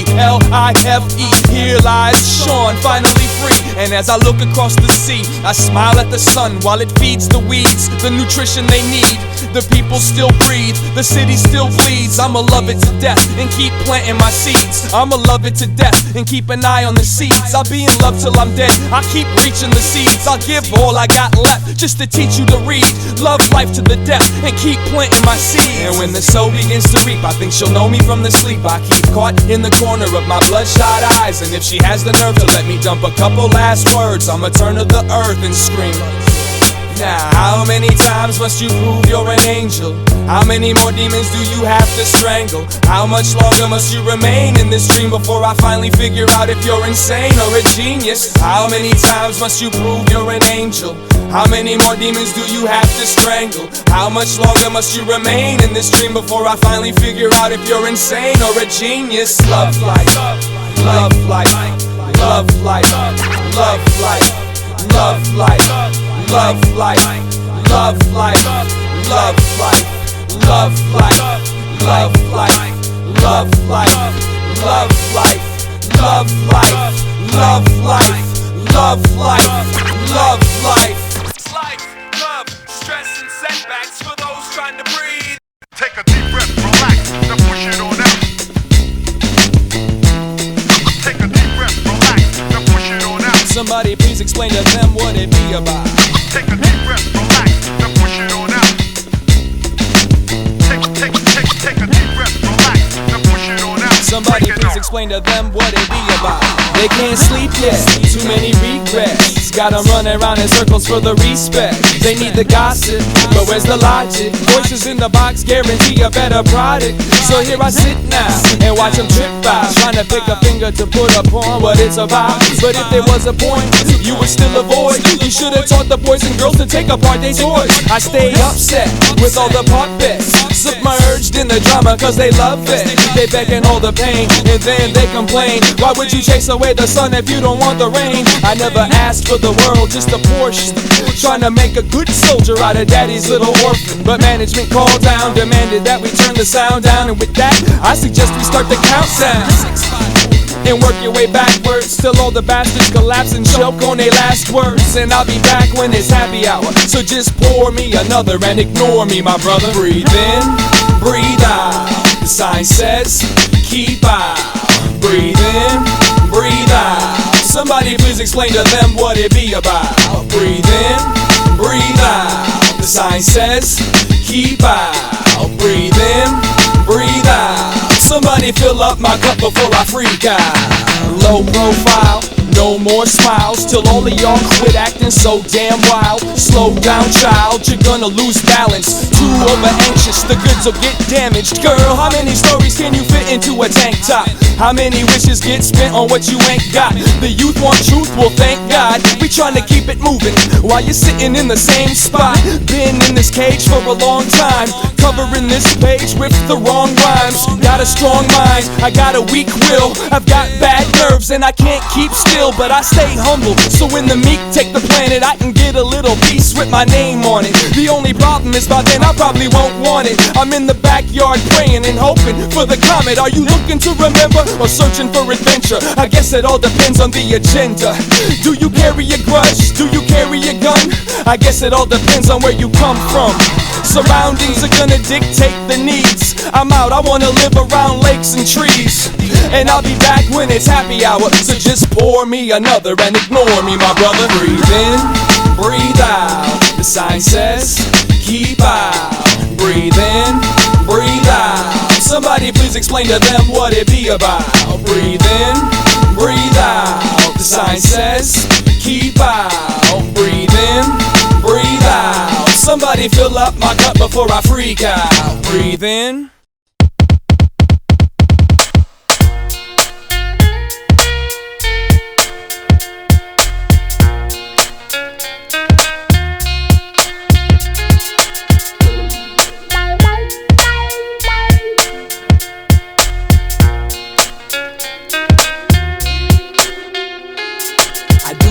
Here lies Sean, finally free. And as I look across the sea, I smile at the sun while it feeds the weeds the nutrition they need. The people still breathe, the city still bleeds. I'ma love it to death and keep planting my seeds. I'ma love it to death and keep an eye on the seeds. I'll be in love till I'm dead, I keep reaching the seeds. I'll give all I got left just to teach you to read. Love life to the death and keep planting my seeds. And when the soul begins to reap, I think she'll know me from the sleep I keep caught in the corner of my bloodshot eyes. And if she has the nerve to let me dump a couple last words, I'ma turn to the earth and scream. Now, how many times must you prove you're an angel? How many more demons do you have to strangle? How much longer must you remain in this dream before I finally figure out if you're insane or a genius? How many times must you prove you're an angel? How many more demons do you have to strangle? How much longer must you remain in this dream before I finally figure out if you're insane or a genius? Love life, love life, love life, love life, love life, love life, love life, love life, love life, love life, love life, love life, love life, love life, love life, love life. Life, love, stress and setbacks for those trying to breathe. Take a deep breath, relax, now push it on out. Take a deep breath, relax, now push it on out. Somebody please explain to them what it be about. Take a deep breath, relax, now push it on out. Take a deep breath, relax, now push it on out. Somebody please explain to them what it be about. They can't sleep yet, too many regrets. Got them running around in circles for the respect. They need the gossip, but where's the logic? Voices in the box guarantee a better product. So here I sit now and watch them trip out, trying to pick a finger to put upon what it's about. But if there was a point you would still avoid, you should have taught the boys and girls to take apart their toys. I stay upset with all the pop bets, submerged in the drama cause they love it. They begging all the pain, and then they complain. Why would you chase away the sun if you don't want the rain? I never asked for the world, just a portion. Trying to make a good soldier out of daddy's little orphan. But management called down, demanded that we turn the sound down. And with that, I suggest we start the countdown and work your way backwards till all the bastards collapse and choke on their last words. And I'll be back when it's happy hour, so just pour me another and ignore me, my brother. Breathe in, breathe out. The sign says, keep out. Breathe in, breathe out. Somebody please explain to them what it be about. Breathe in, breathe out. The sign says, keep out. Breathe in, breathe out. Somebody fill up my cup before I freak out. Low profile, no more smiles, till all of y'all quit acting so damn wild. Slow down, child, you're gonna lose balance. Too over anxious, the goods will get damaged. Girl, how many stories can you fit into a tank top? How many wishes get spent on what you ain't got? The youth want truth, well thank God. We tryna keep it moving while you're sitting in the same spot. Been in this cage for a long time, covering this page with the wrong rhymes. Got a strong mind, I got a weak will. I've got bad nerves and I can't keep still, but I stay humble, so when the meek take the planet, I can get a little piece with my name on it. The only problem is by then I probably won't want it. I'm in the backyard praying and hoping for the comet. Are you looking to remember or searching for adventure? I guess it all depends on the agenda. Do you carry a grudge? Do you carry a gun? I guess it all depends on where you come from. Surroundings are gonna dictate the needs. I'm out, I wanna live around lakes and trees. And I'll be back when it's happy hour, so just pour me another and ignore me, my brother. Breathe in, breathe out. The sign says, keep out. Breathe in, breathe out. Somebody please explain to them what it be about. Breathe in, breathe out. The sign says, keep out. Breathe in, breathe out. Somebody fill up my cup before I freak out. Breathe in.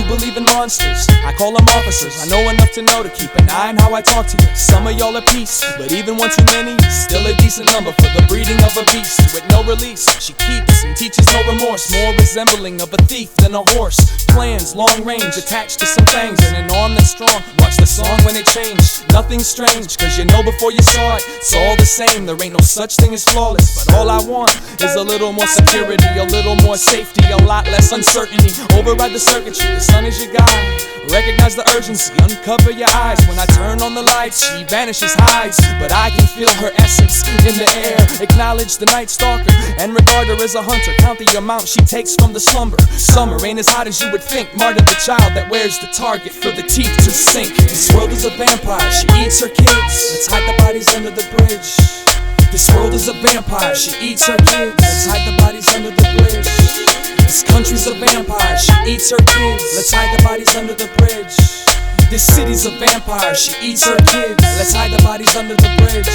Believe in monsters, I call them officers. I know enough to know to keep an eye on how I talk to you. Some of y'all are peace, but even one too many is still a decent number for the breeding of a beast. With no release, she keeps and teaches no remorse, more resembling of a thief than a horse. Plans, long range, attached to some fangs and an arm that's strong. Watch the song when it changed. Nothing strange, cause you know before you saw it, it's all the same. There ain't no such thing as flawless, but all I want is a little more security, a little more safety, a lot less uncertainty. Override the circuitry, the sun is your guide. Recognize the urgency, uncover your eyes. When I turn on the lights, she vanishes, hides, but I can feel her essence in the air. Acknowledge the night stalker and regard her as a hunter. Count the amount she takes from the slumber. Summer ain't as hot as you would think. Martyr the child that wears the target for the teeth to sink. This world is a vampire, she eats her kids. Let's hide the bodies under the bridge. This world is a vampire, she eats her kids. Let's hide the bodies under the bridge. This country's a vampire, she eats her kids. Let's hide the bodies under the bridge. This city's a vampire, she eats her kids. Let's hide the bodies under the bridge.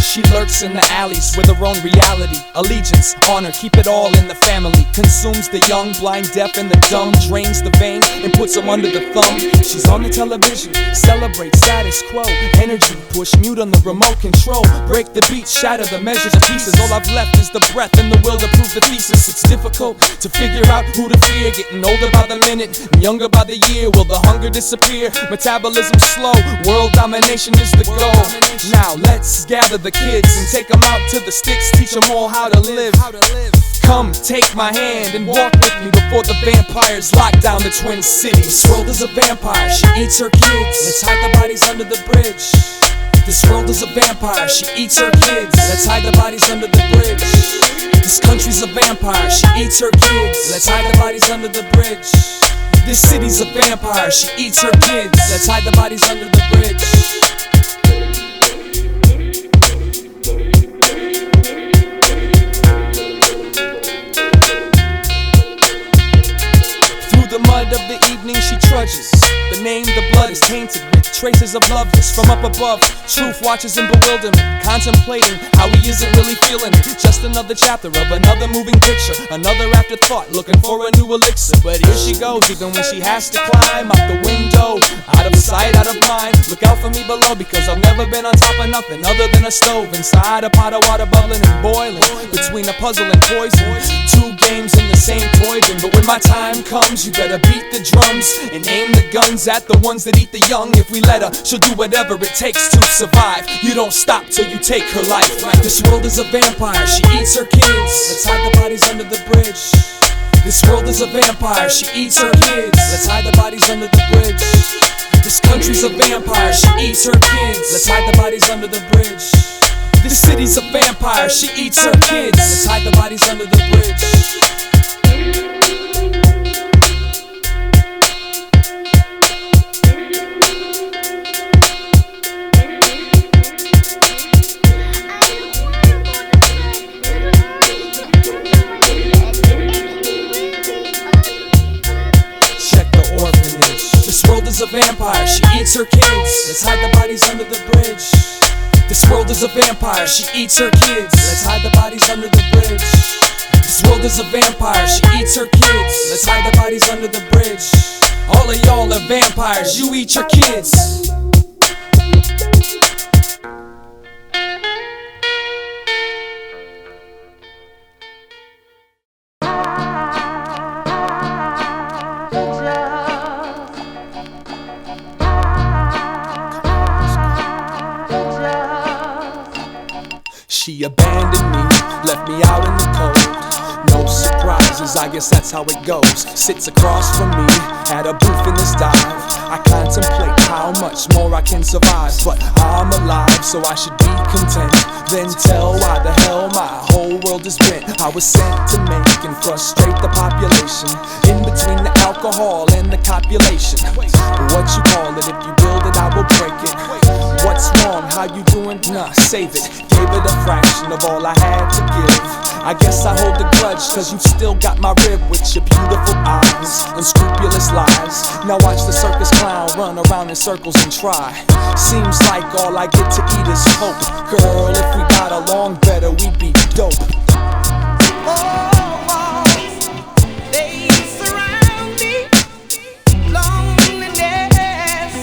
She lurks in the alleys with her own reality. Allegiance, honor, keep it all in the family. Consumes the young, blind, deaf, and the dumb. Drains the vein and puts them under the thumb. She's on the television, celebrate status quo. Energy, push mute on the remote control. Break the beat, shatter the measures of pieces. All I've left is the breath and the will to prove the thesis. It's difficult to figure out who to fear. Getting older by the minute and younger by the year. Will the hunger disappear? Metabolism slow, world domination is the goal. Now let's gather the kids and take them out to the sticks. Teach them all how to live. Come take my hand and walk with me before the vampires lock down the Twin Cities. This world is a vampire, she eats her kids. Let's hide the bodies under the bridge. This world is a vampire, she eats her kids. Let's hide the bodies under the bridge. This country's a vampire, she eats her kids. Let's hide the bodies under the bridge. This city's a vampire, she eats her kids. Let's hide the bodies under the bridge. Through the mud of the evening she trudges, The name, the blood is tainted with traces of loveless from up above. Truth watches in bewilderment, contemplating how he isn't really feeling it. Just another chapter of another moving picture, another afterthought, looking for a new elixir. But here she goes, even when she has to climb out the window. Out of sight, out of mind. Look out for me below, because I've never been on top of nothing other than a stove. Inside a pot of water bubbling and boiling, between a puzzle and poison. Two games in the same toy bin. But when my time comes, you better beat the drums and aim the guns at the ones that eat the young. If we let her, she'll do whatever it takes to survive. You don't stop till you take her life. This world is a vampire, she eats her kids. Let's hide the bodies under the bridge. This world is a vampire, she eats her kids. Let's hide the bodies under the bridge. This country's a vampire, she eats her kids. Let's hide the bodies under the bridge. This city's a vampire, she eats her kids. Let's hide the bodies under the bridge. This world is a vampire, she eats her kids. Let's hide the bodies under the bridge. This world is a vampire, she eats her kids. Let's hide the bodies under the bridge. This world is a vampire, she eats her kids. Let's hide the bodies under the bridge. All of y'all are vampires, you eat your kids. She abandoned me, left me out in the cold. No surprises, I guess that's how it goes. Sits across from me at a booth in this dive. I contemplate how much more I can survive, but I'm alive, so I should be content. Then tell why the hell my whole world is bent. I was sent to make and frustrate the population, in between the alcohol and the copulation. What you call it, if you build it, I will break it. What's wrong, how you doing? Nah, save it. Gave it a fraction of all I had to give. I guess I hold a grudge, cause you've still got my rib with your beautiful eyes, unscrupulous lies. Now watch the circus clown run around in circles and try. Seems like all I get to eat is hope. Girl, if we got along better, we'd be dope. They surround me. Loneliness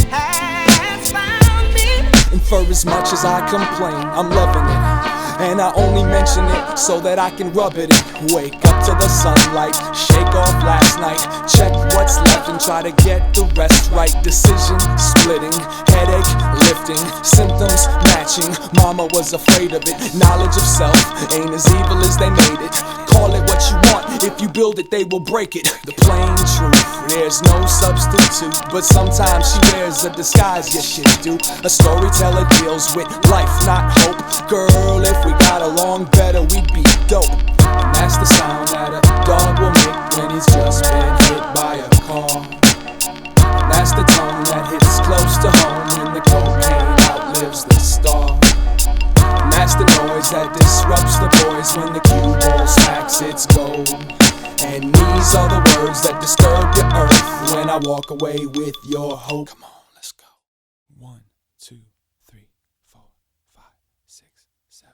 has found me. And for as much as I complain, I'm loving it. And I only mention it so that I can rub it in. Wake up to the sunlight, shake off last night, check what's left and try to get the rest right. Decision splitting, headache lifting, symptoms matching. Mama was afraid of it. Knowledge of self ain't as evil as they made it. Call it what you want, if you build it they will break it. The plain truth, there's no substitute. But sometimes she wears a disguise, yes she do. A storyteller deals with life, not hope. Girl, if we got along better, we'd be dope. And that's the sound that a dog will make when he's just been hit by a car. And that's the tone that hits close to home when the cocaine outlives the star. And that's the noise that disrupts the boys when the cue ball smacks its gold. And these are the words that disturb your earth when I walk away with your hope. Come on, let's go. 1, 2, 3, 4, 5, 6, 7.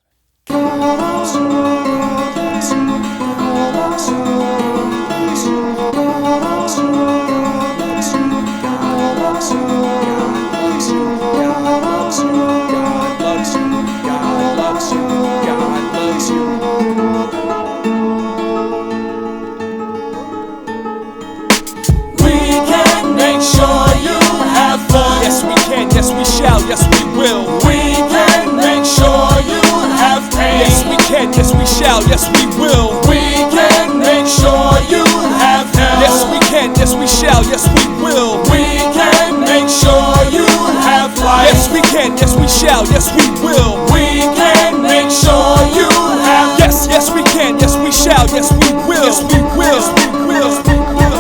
Yes, we shall, yes, we will. We can make sure you have pain. Yes, we can, yes, we shall, yes, we will. We can make sure you have hell. Yes, we can, yes, we shall, yes, we will. We can make sure you have life. Yes, we can, yes, we shall, yes, we will. We can make sure you have. Yes, yes, we can, yes, we shall, yes, we will. Yes, we will, yes, we will, yes, we will.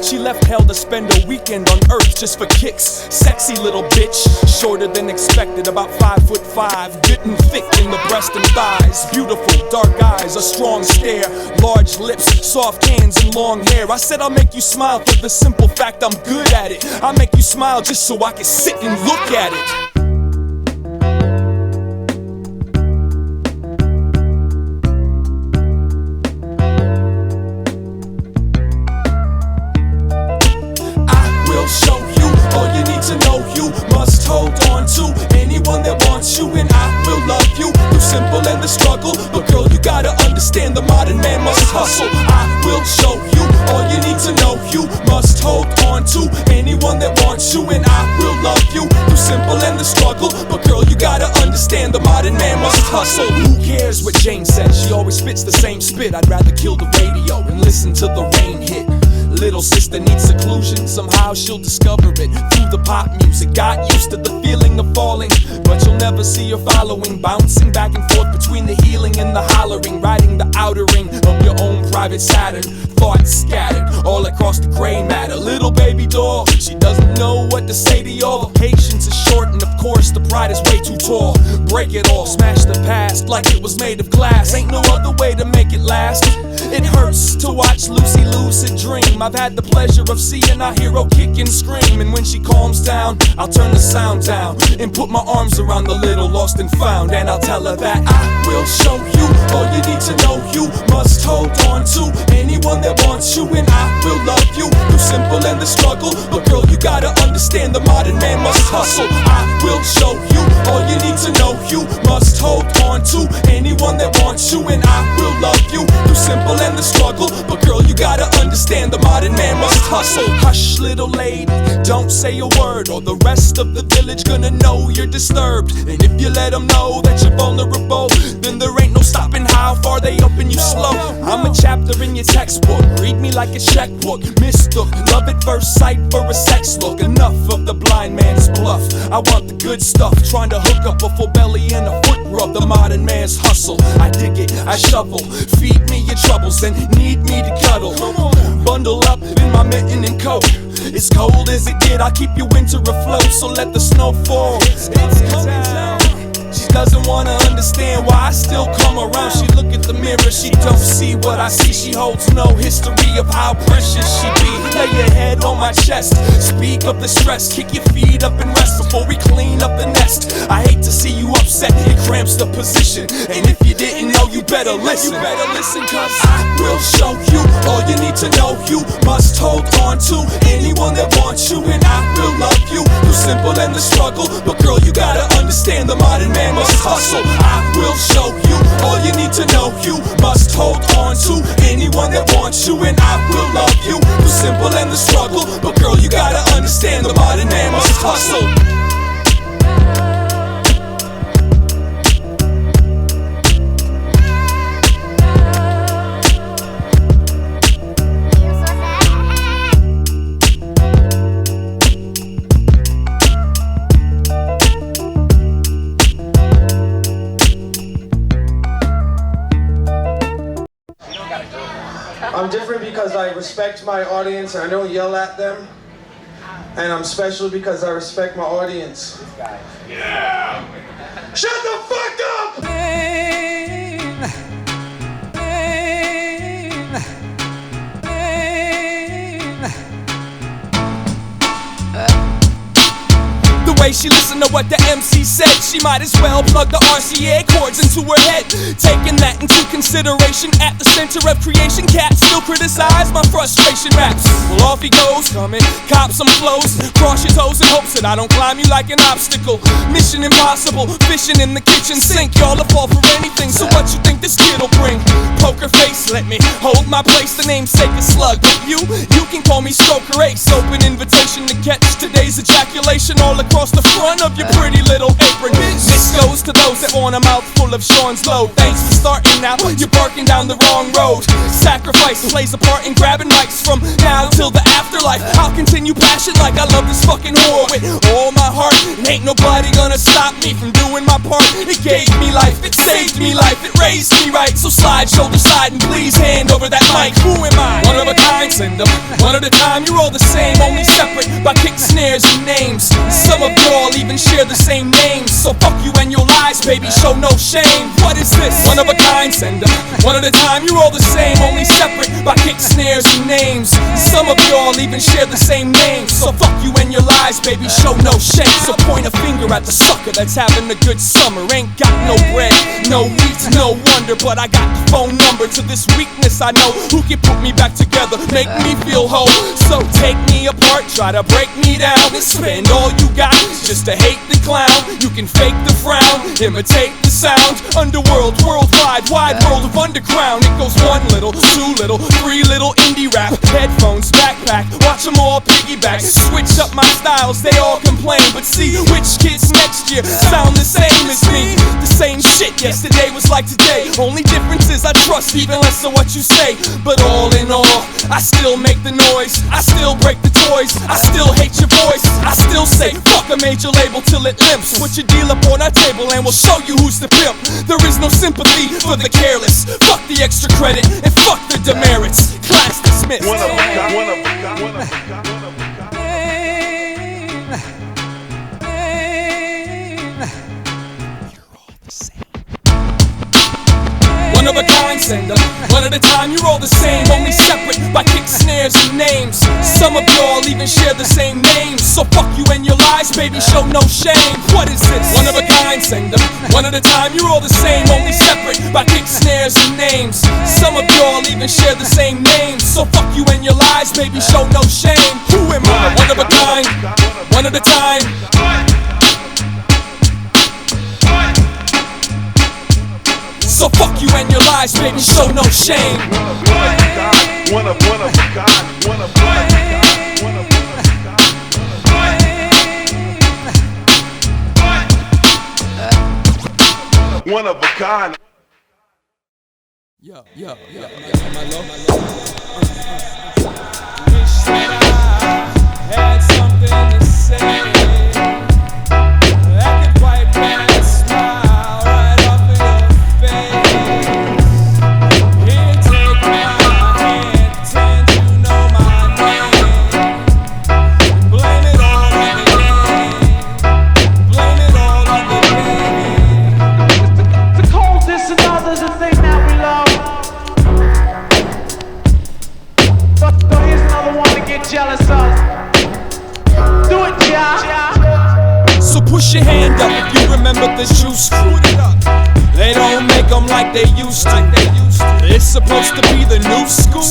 She left hell to spend a weekend on earth just for kicks. Sexy little bitch, shorter than expected, about 5'5", good and thick in the breast and thighs. Beautiful, dark eyes, a strong stare, large lips, soft hands and long hair. I said I'll make you smile for the simple fact I'm good at it. I'll make you smile just so I can sit and look at it. Show you all you need to know. You must hold on to anyone that wants you, and I will love you through simple and the struggle. But girl, you gotta understand the modern man must hustle. I will show you all you need to know. You must hold on to anyone that wants you, and I will love you through simple and the struggle. But girl, you gotta understand the modern man must hustle. Who cares what Jane says? She always spits the same spit. I'd rather kill the radio and listen to the rain hit. Little sister needs seclusion, somehow she'll discover it through the pop music. Got used to the feeling of falling, but you'll never see her following. Bouncing back and forth between the healing and the hollering, riding the outer ring of your own private Saturn. Thoughts scattered all across the gray matter. Little baby doll, she doesn't know what to say to y'all. Patience is short and of course the pride is way too tall. Break it all, smash the past like it was made of glass. Ain't no other way to make it last. It hurts to watch Lucy lucid dream. I've had the pleasure of seeing our hero kick and scream. And when she calms down, I'll turn the sound down and put my arms around the little lost and found. And I'll tell her that I will show you all you need to know. You must hold on to anyone that wants you, and I will love you through simple and the struggle. But girl, you gotta understand the modern man must hustle. I will show you all you need to know. You must hold on to anyone that wants you, and I will love you through simple and the struggle. But girl, you gotta understand the modern man must hustle. Hush, little lady, don't say a word, or the rest of the village gonna know you're disturbed. And if you let them know that you're vulnerable, then there ain't no stopping how far they open you slow. I'm a chapter in your textbook, read me like a checkbook. Mistook love at first sight for a sex look. Enough of the blind man's bluff, I want the good stuff. Trying to hook up a full belly and a foot rub. The modern man's hustle, I dig it, I shovel. Feed me your troubles and need me to cuddle. Bundle up in my mitten and coat. It's cold as it get, I keep your winter afloat. So let the snow fall. It's coming down. She doesn't wanna understand why I still come around. She look at the mirror, she don't see what I see. She holds no history of how precious she be. Lay your head on my chest, speak of the stress. Kick your feet up and rest before we clean up the nest. I hate to see you upset, it cramps the position. And if you didn't know, you better listen. You better listen, cause I will show you all you need to know. You must hold on to anyone that wants you, and I will love you through simple and the struggle. But girl, you gotta understand the modern man must hustle. I will show you all you need to know. You must hold on to anyone that wants you, and I will love you through simple and the struggle. But girl, you gotta understand the modern man must hustle. I'm different because I respect my audience and I don't yell at them. And I'm special because I respect my audience. Yeah! Shut the fuck up! Way she listened to what the MC said, she might as well plug the RCA chords into her head. Taking that into consideration, at the center of creation, cats still criticize my frustration raps. Well, off he goes, coming, cop some flows, cross your toes in hopes that I don't climb you like an obstacle. Mission impossible, fishing in the kitchen sink. Y'all will fall for anything, so what you think this kid'll bring? Poker face, let me hold my place. The namesake is Slug, but you can call me Stroker Ace. Open invitation to catch today's ejaculation all across the front of your pretty little apron. This goes to those that want a mouthful of Sean's load. Thanks for starting now, you're barking down the wrong road. Sacrifice plays a part in grabbing mics from now till the afterlife. I'll continue passion like I love this fucking whore with all my heart. And ain't nobody gonna stop me from doing my part. It gave me life, it saved me life, it raised me right. So slide shoulder side and please hand over that mic. Who am I? One of a kind, send them one at a time. You're all the same, only separate by kick snares and names. Some of y'all even share the same names. So fuck you and your lies, baby, show no shame. What is this? One of a kind, send them one at a time. You're all the same, only separate by kick snares and names. Some of y'all even share the same names. So fuck you and your lies, baby, show no shame. So point a finger at the sucker that's having a good summer. Ain't got no bread, no wheat, no wonder, but I got the phone number to this weakness I know, who can put me back together, make me feel whole. So take me apart, try to break me down, and spend all you got just to hate the clown. You can fake the frown, imitate the sound. Underworld, worldwide, wide world of underground. It goes 1 little, 2 little, 3 little indie rap. Headphones, backpack, watch them all piggyback. Switch up my styles, they all complain, but see which kids next year sound the same as me. The same shit yesterday was like today. Only difference is I trust even less of what you say. But all in all, I still make the noise, I still break the toys, I still hate your voice, I still say fuck a major label till it limps. Put your deal up on our table and we'll show you who's the pimp. There is no sympathy for the careless. Fuck the extra credit and fuck the demerits. Class dismissed. One of a kind, one of a kind, one of a kind, one of a kind. One of a kind, send them one at a time. You're all the same, only separate by kick snares and names. Some of y'all even share the same names. So fuck you and your lies, baby, show no shame. What is this? One of a kind, send them one at a time. You're all the same, only separate by kick snares and names. Some of y'all even share the same names. So fuck you and your lies, baby, show no shame. Who am I? One of a kind, one at a time. So fuck you and your lies, baby, show no shame. One of a kind, one of a kind, one of a kind. One of a kind. Yo, my love. Wish that I had something to say. I could wipe that smile right off of your face. Here, take my hand, pretend you know my name. Blame it all on the game. Blame it all on the game. To call this and others a thing that we love. But here's another one to get jealous of. Do it, yeah. So push your hand up if you remember the juice crew. They don't make them like they used to. It's supposed to be the new school.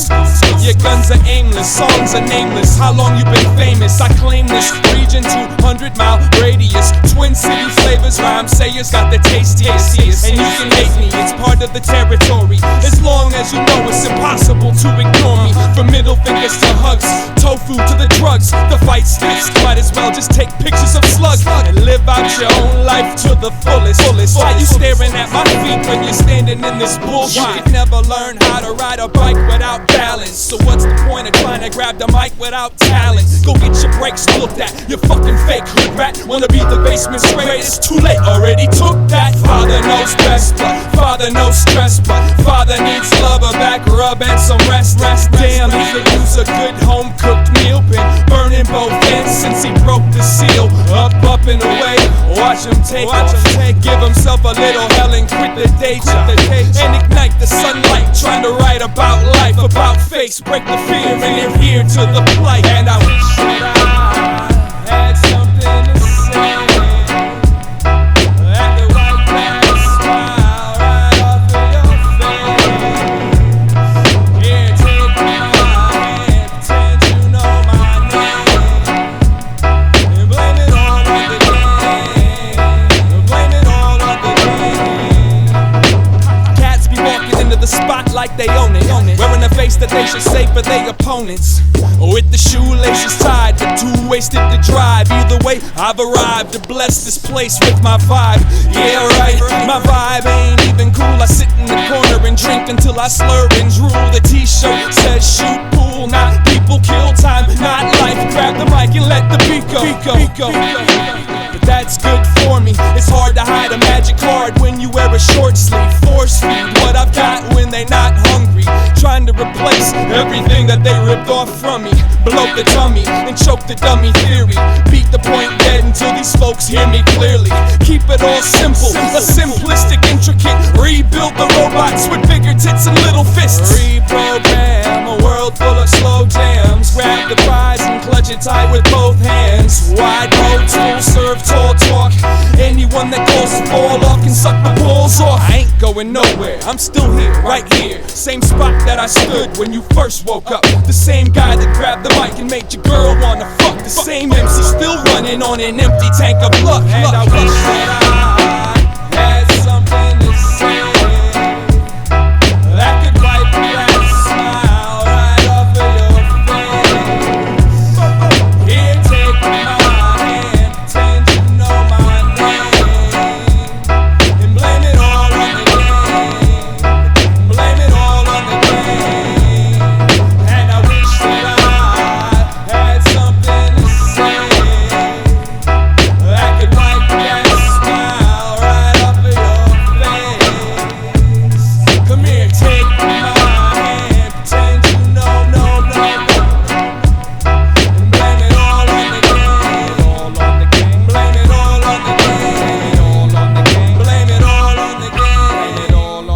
Your guns are aimless, songs are nameless. How long you been famous? I claim this region, 200-mile radius. Twin city flavors, rhyme sayers got the tastiest. And you can hate me, it's part of the territory. As long as you know it's impossible to ignore me. From middle fingers to hugs, tofu to the drugs. The fight sticks, might as well just take pictures of slugs and live out your own life to the fullest. Why you staring at my feet when you're standing in this bullshit? You could never learn how to ride a bike without balance. So what's the point of trying to grab the mic without talent? Go get your brakes looked at, you fucking fake hood rat. Wanna be the basement's greatest? Too late, already took that. Father knows best, but father knows stress. But father needs love, a back rub and some rest. Damn, he could use a good home cooked meal. Been burning both ends since he broke the seal. Up and away, watch him take off. Give himself a little hell and quit the day job. And ignite the sunlight, trying to write about life, about face, break the fear and adhere to the plight. And I wish that I had something to say. I could wipe that smile right off of your face. Here, take my hand, pretend you know my name. And blame it all on the game. Blame it all on the game. Cats be walking into the spot like they own it. Wearing a face that they should save for their opponents. With the shoelaces tied, the two-way wasted the drive. Either way, I've arrived to bless this place with my vibe. Yeah, right, my vibe ain't even cool. I sit in the corner and drink until I slur and drool. The t-shirt says shoot pool, not people, kill time, not life. Grab the mic and let the beat go. But that's good for me. It's hard to hide a magic card when you wear a short sleeve. Force feed what I've got when they not hungry. Trying to replace everything that they ripped off from me. Blow the tummy and choke the dummy theory. Beat the point dead until these folks hear me clearly. Keep it all simple, a simplistic, intricate. Rebuild the robots with bigger tits and little fists. Reprogram a world full of slow jams. Grab the prize and clutch it tight with both hands. Wide roads, full serve, tall talk. Anyone that calls to fall off can suck my balls off. I ain't going nowhere, I'm still here, right here. Same spot that I stood when you first woke up. The same guy that grabbed the mic and made your girl wanna fuck. The same MC still running on an empty tank of luck. And I wish that I had something to say that could wipe that smile right off of your face. Here, take my hand, pretend you know my name, and blame it all on the game. Blame it all on the game. And I wish that I had something to say that could wipe that smile right off of your face. Come here, take my hand, pretend you know, and blame it all on the game. Blame it all on the game. Blame it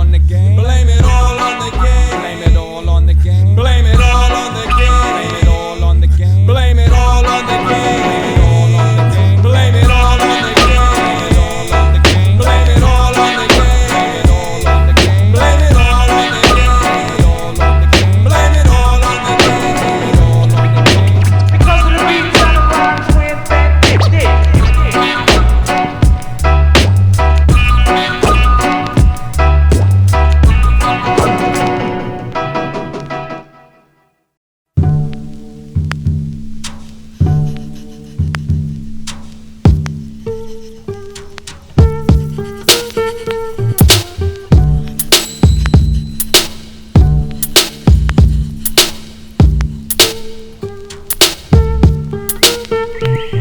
all on the game. Blame it all on the game. Blame it all on the game. Blame it all on the game. Blame it all on the game. Blame it all on the game. Blame it all on the game. Blame it all on the game. Blame it all on the game. Because of the beats and the rhymes with that dick.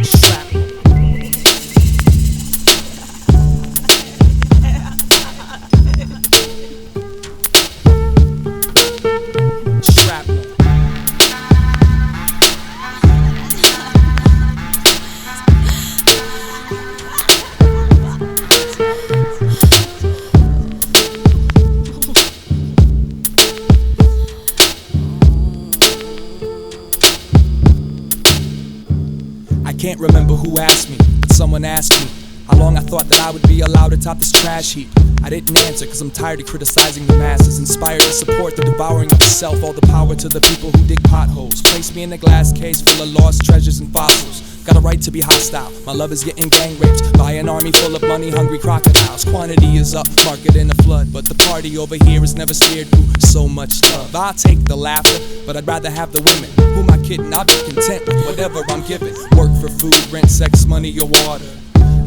Shrapnel. I can't remember who asked me, but someone asked me how long I thought that I would be allowed to top this trash heap. I didn't answer cause I'm tired of criticizing the masses, inspired to support the devouring of self. All the power to the people who dig potholes. Place me in a glass case full of lost treasures and fossils. Got a right to be hostile. My love is getting gang raped by an army full of money hungry crocodiles. Quantity is up, market in a flood, but the party over here is never steered through so much love. I'll take the laughter, but I'd rather have the women. Who am I kidding? I'll be content with whatever I'm given. Work for food, rent, sex, money, or water.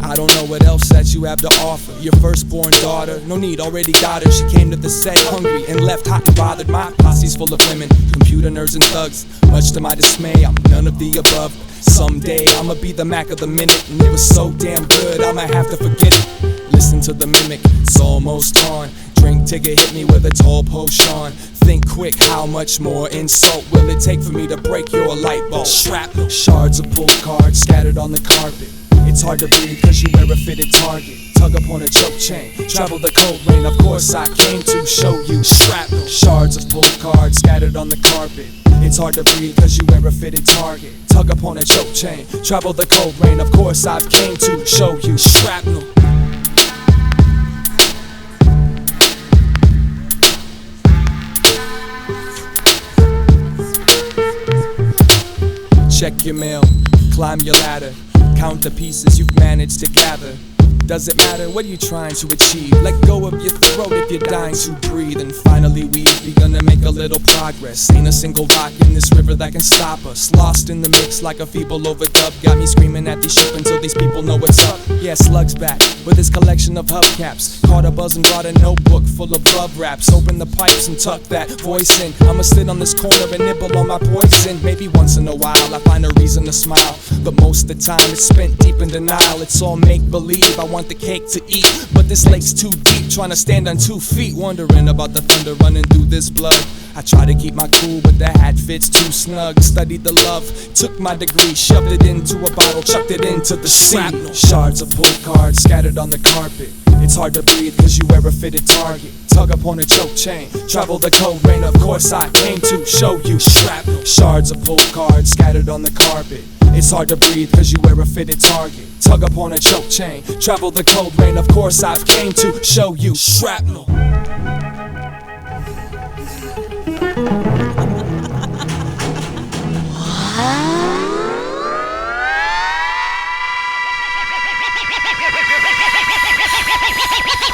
I don't know what else that you have to offer. Your firstborn daughter, no need, already got her. She came to the set hungry and left hot and bothered. My posse's full of women, computer nerds and thugs. Much to my dismay, I'm none of the above. Someday I'ma be the Mac of the minute, and it was so damn good I'ma have to forget it. Listen to the mimic, it's almost on. Drink ticket, hit me with a tall potion. Think quick, how much more insult will it take for me to break your light bulb? Shrapnel, shards of pulled cards scattered on the carpet. It's hard to breathe cause you wear a fitted target. Tug up on a choke chain, travel the cold rain. Of course I came to show you shrapnel. Shards of pulled cards scattered on the carpet. It's hard to breathe cause you wear a fitted target. Tug up on a choke chain, travel the cold rain. Of course I've came to show you shrapnel. Check your mail, climb your ladder. Count the pieces you've managed to gather. Does it matter? What are you trying to achieve? Let go of your throat if you're dying to breathe. And finally we've begun to make a little progress. Ain't a single rock in this river that can stop us. Lost in the mix like a feeble overdub. Got me screaming at these sheep until these people know what's up. Yeah, Slug's back with his collection of hubcaps. Caught a buzz and brought a notebook full of love raps. Open the pipes and tuck that voice in. I'ma sit on this corner and nibble on my poison. Maybe once in a while I find a reason to smile, but most of the time it's spent deep in denial. It's all make-believe, I want the cake to eat, but this lake's too deep, trying to stand on 2 feet, wondering about the thunder running through this blood. I try to keep my cool, but the hat fits too snug. Studied the love, took my degree, shoved it into a bottle, chucked it into the Shrapnel. Shards of pull cards scattered on the carpet. It's hard to breathe cause you wear a fitted target. Tug upon a choke chain, travel the cold rain, of course I came to show you Shrapnel. Shards of pull cards scattered on the carpet. It's hard to breathe cause you wear a fitted target. Tug upon a choke chain, travel the cold rain, of course I've came to show you Shrapnel.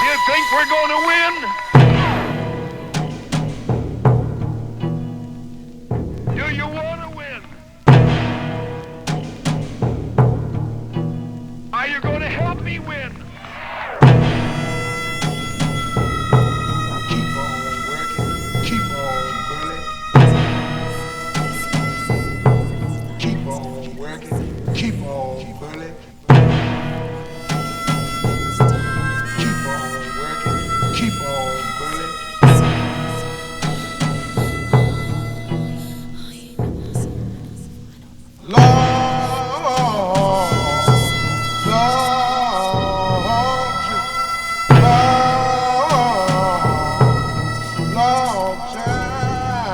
You think we're gonna win? Do you wanna win? Are you gonna help me win? Keep on working, keep on bullet. Keep on working, keep on bullet. Keep on working, keep on bullet.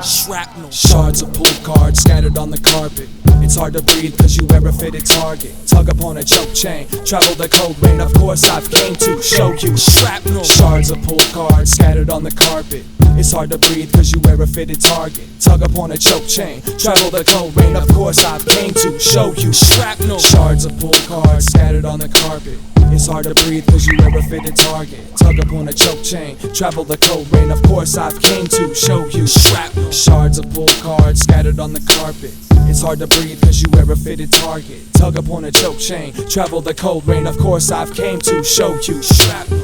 Shrapnel. Shards of pull cards scattered on the carpet. It's hard to breathe cause you wear a fitted target. Tug upon a choke chain, travel the cold rain, of course I've came to show you Shrapnel. Shards of pull cards scattered on the carpet. It's hard to breathe cause you wear a fitted target. Tug upon a choke chain, travel the cold rain, of course I've came to show you Shrapnel. Shards of pull cards scattered on the carpet. It's hard to breathe cause you wear a fitted target. Tug upon a choke chain, travel the cold rain, of course I've came to show you Shrapnel. Shards of pull cards scattered on the carpet. It's hard to breathe cause you wear a fitted target. Tug upon a choke chain, travel the cold rain, of course I've came to show you Shrapnel.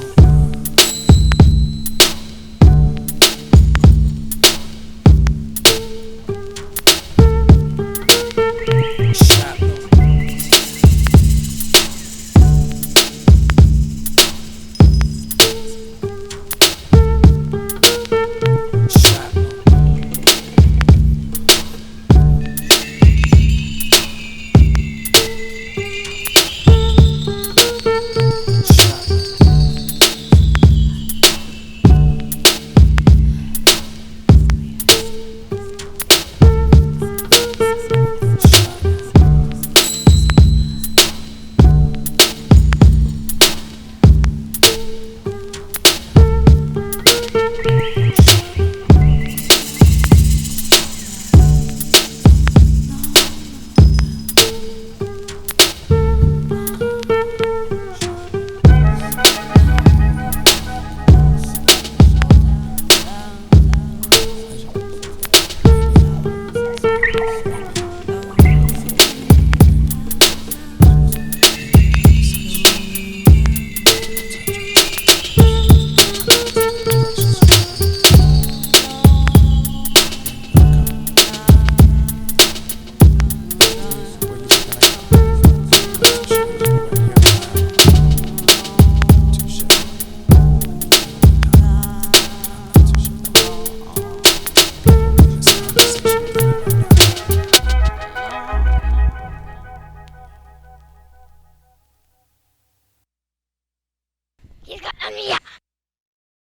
He's got a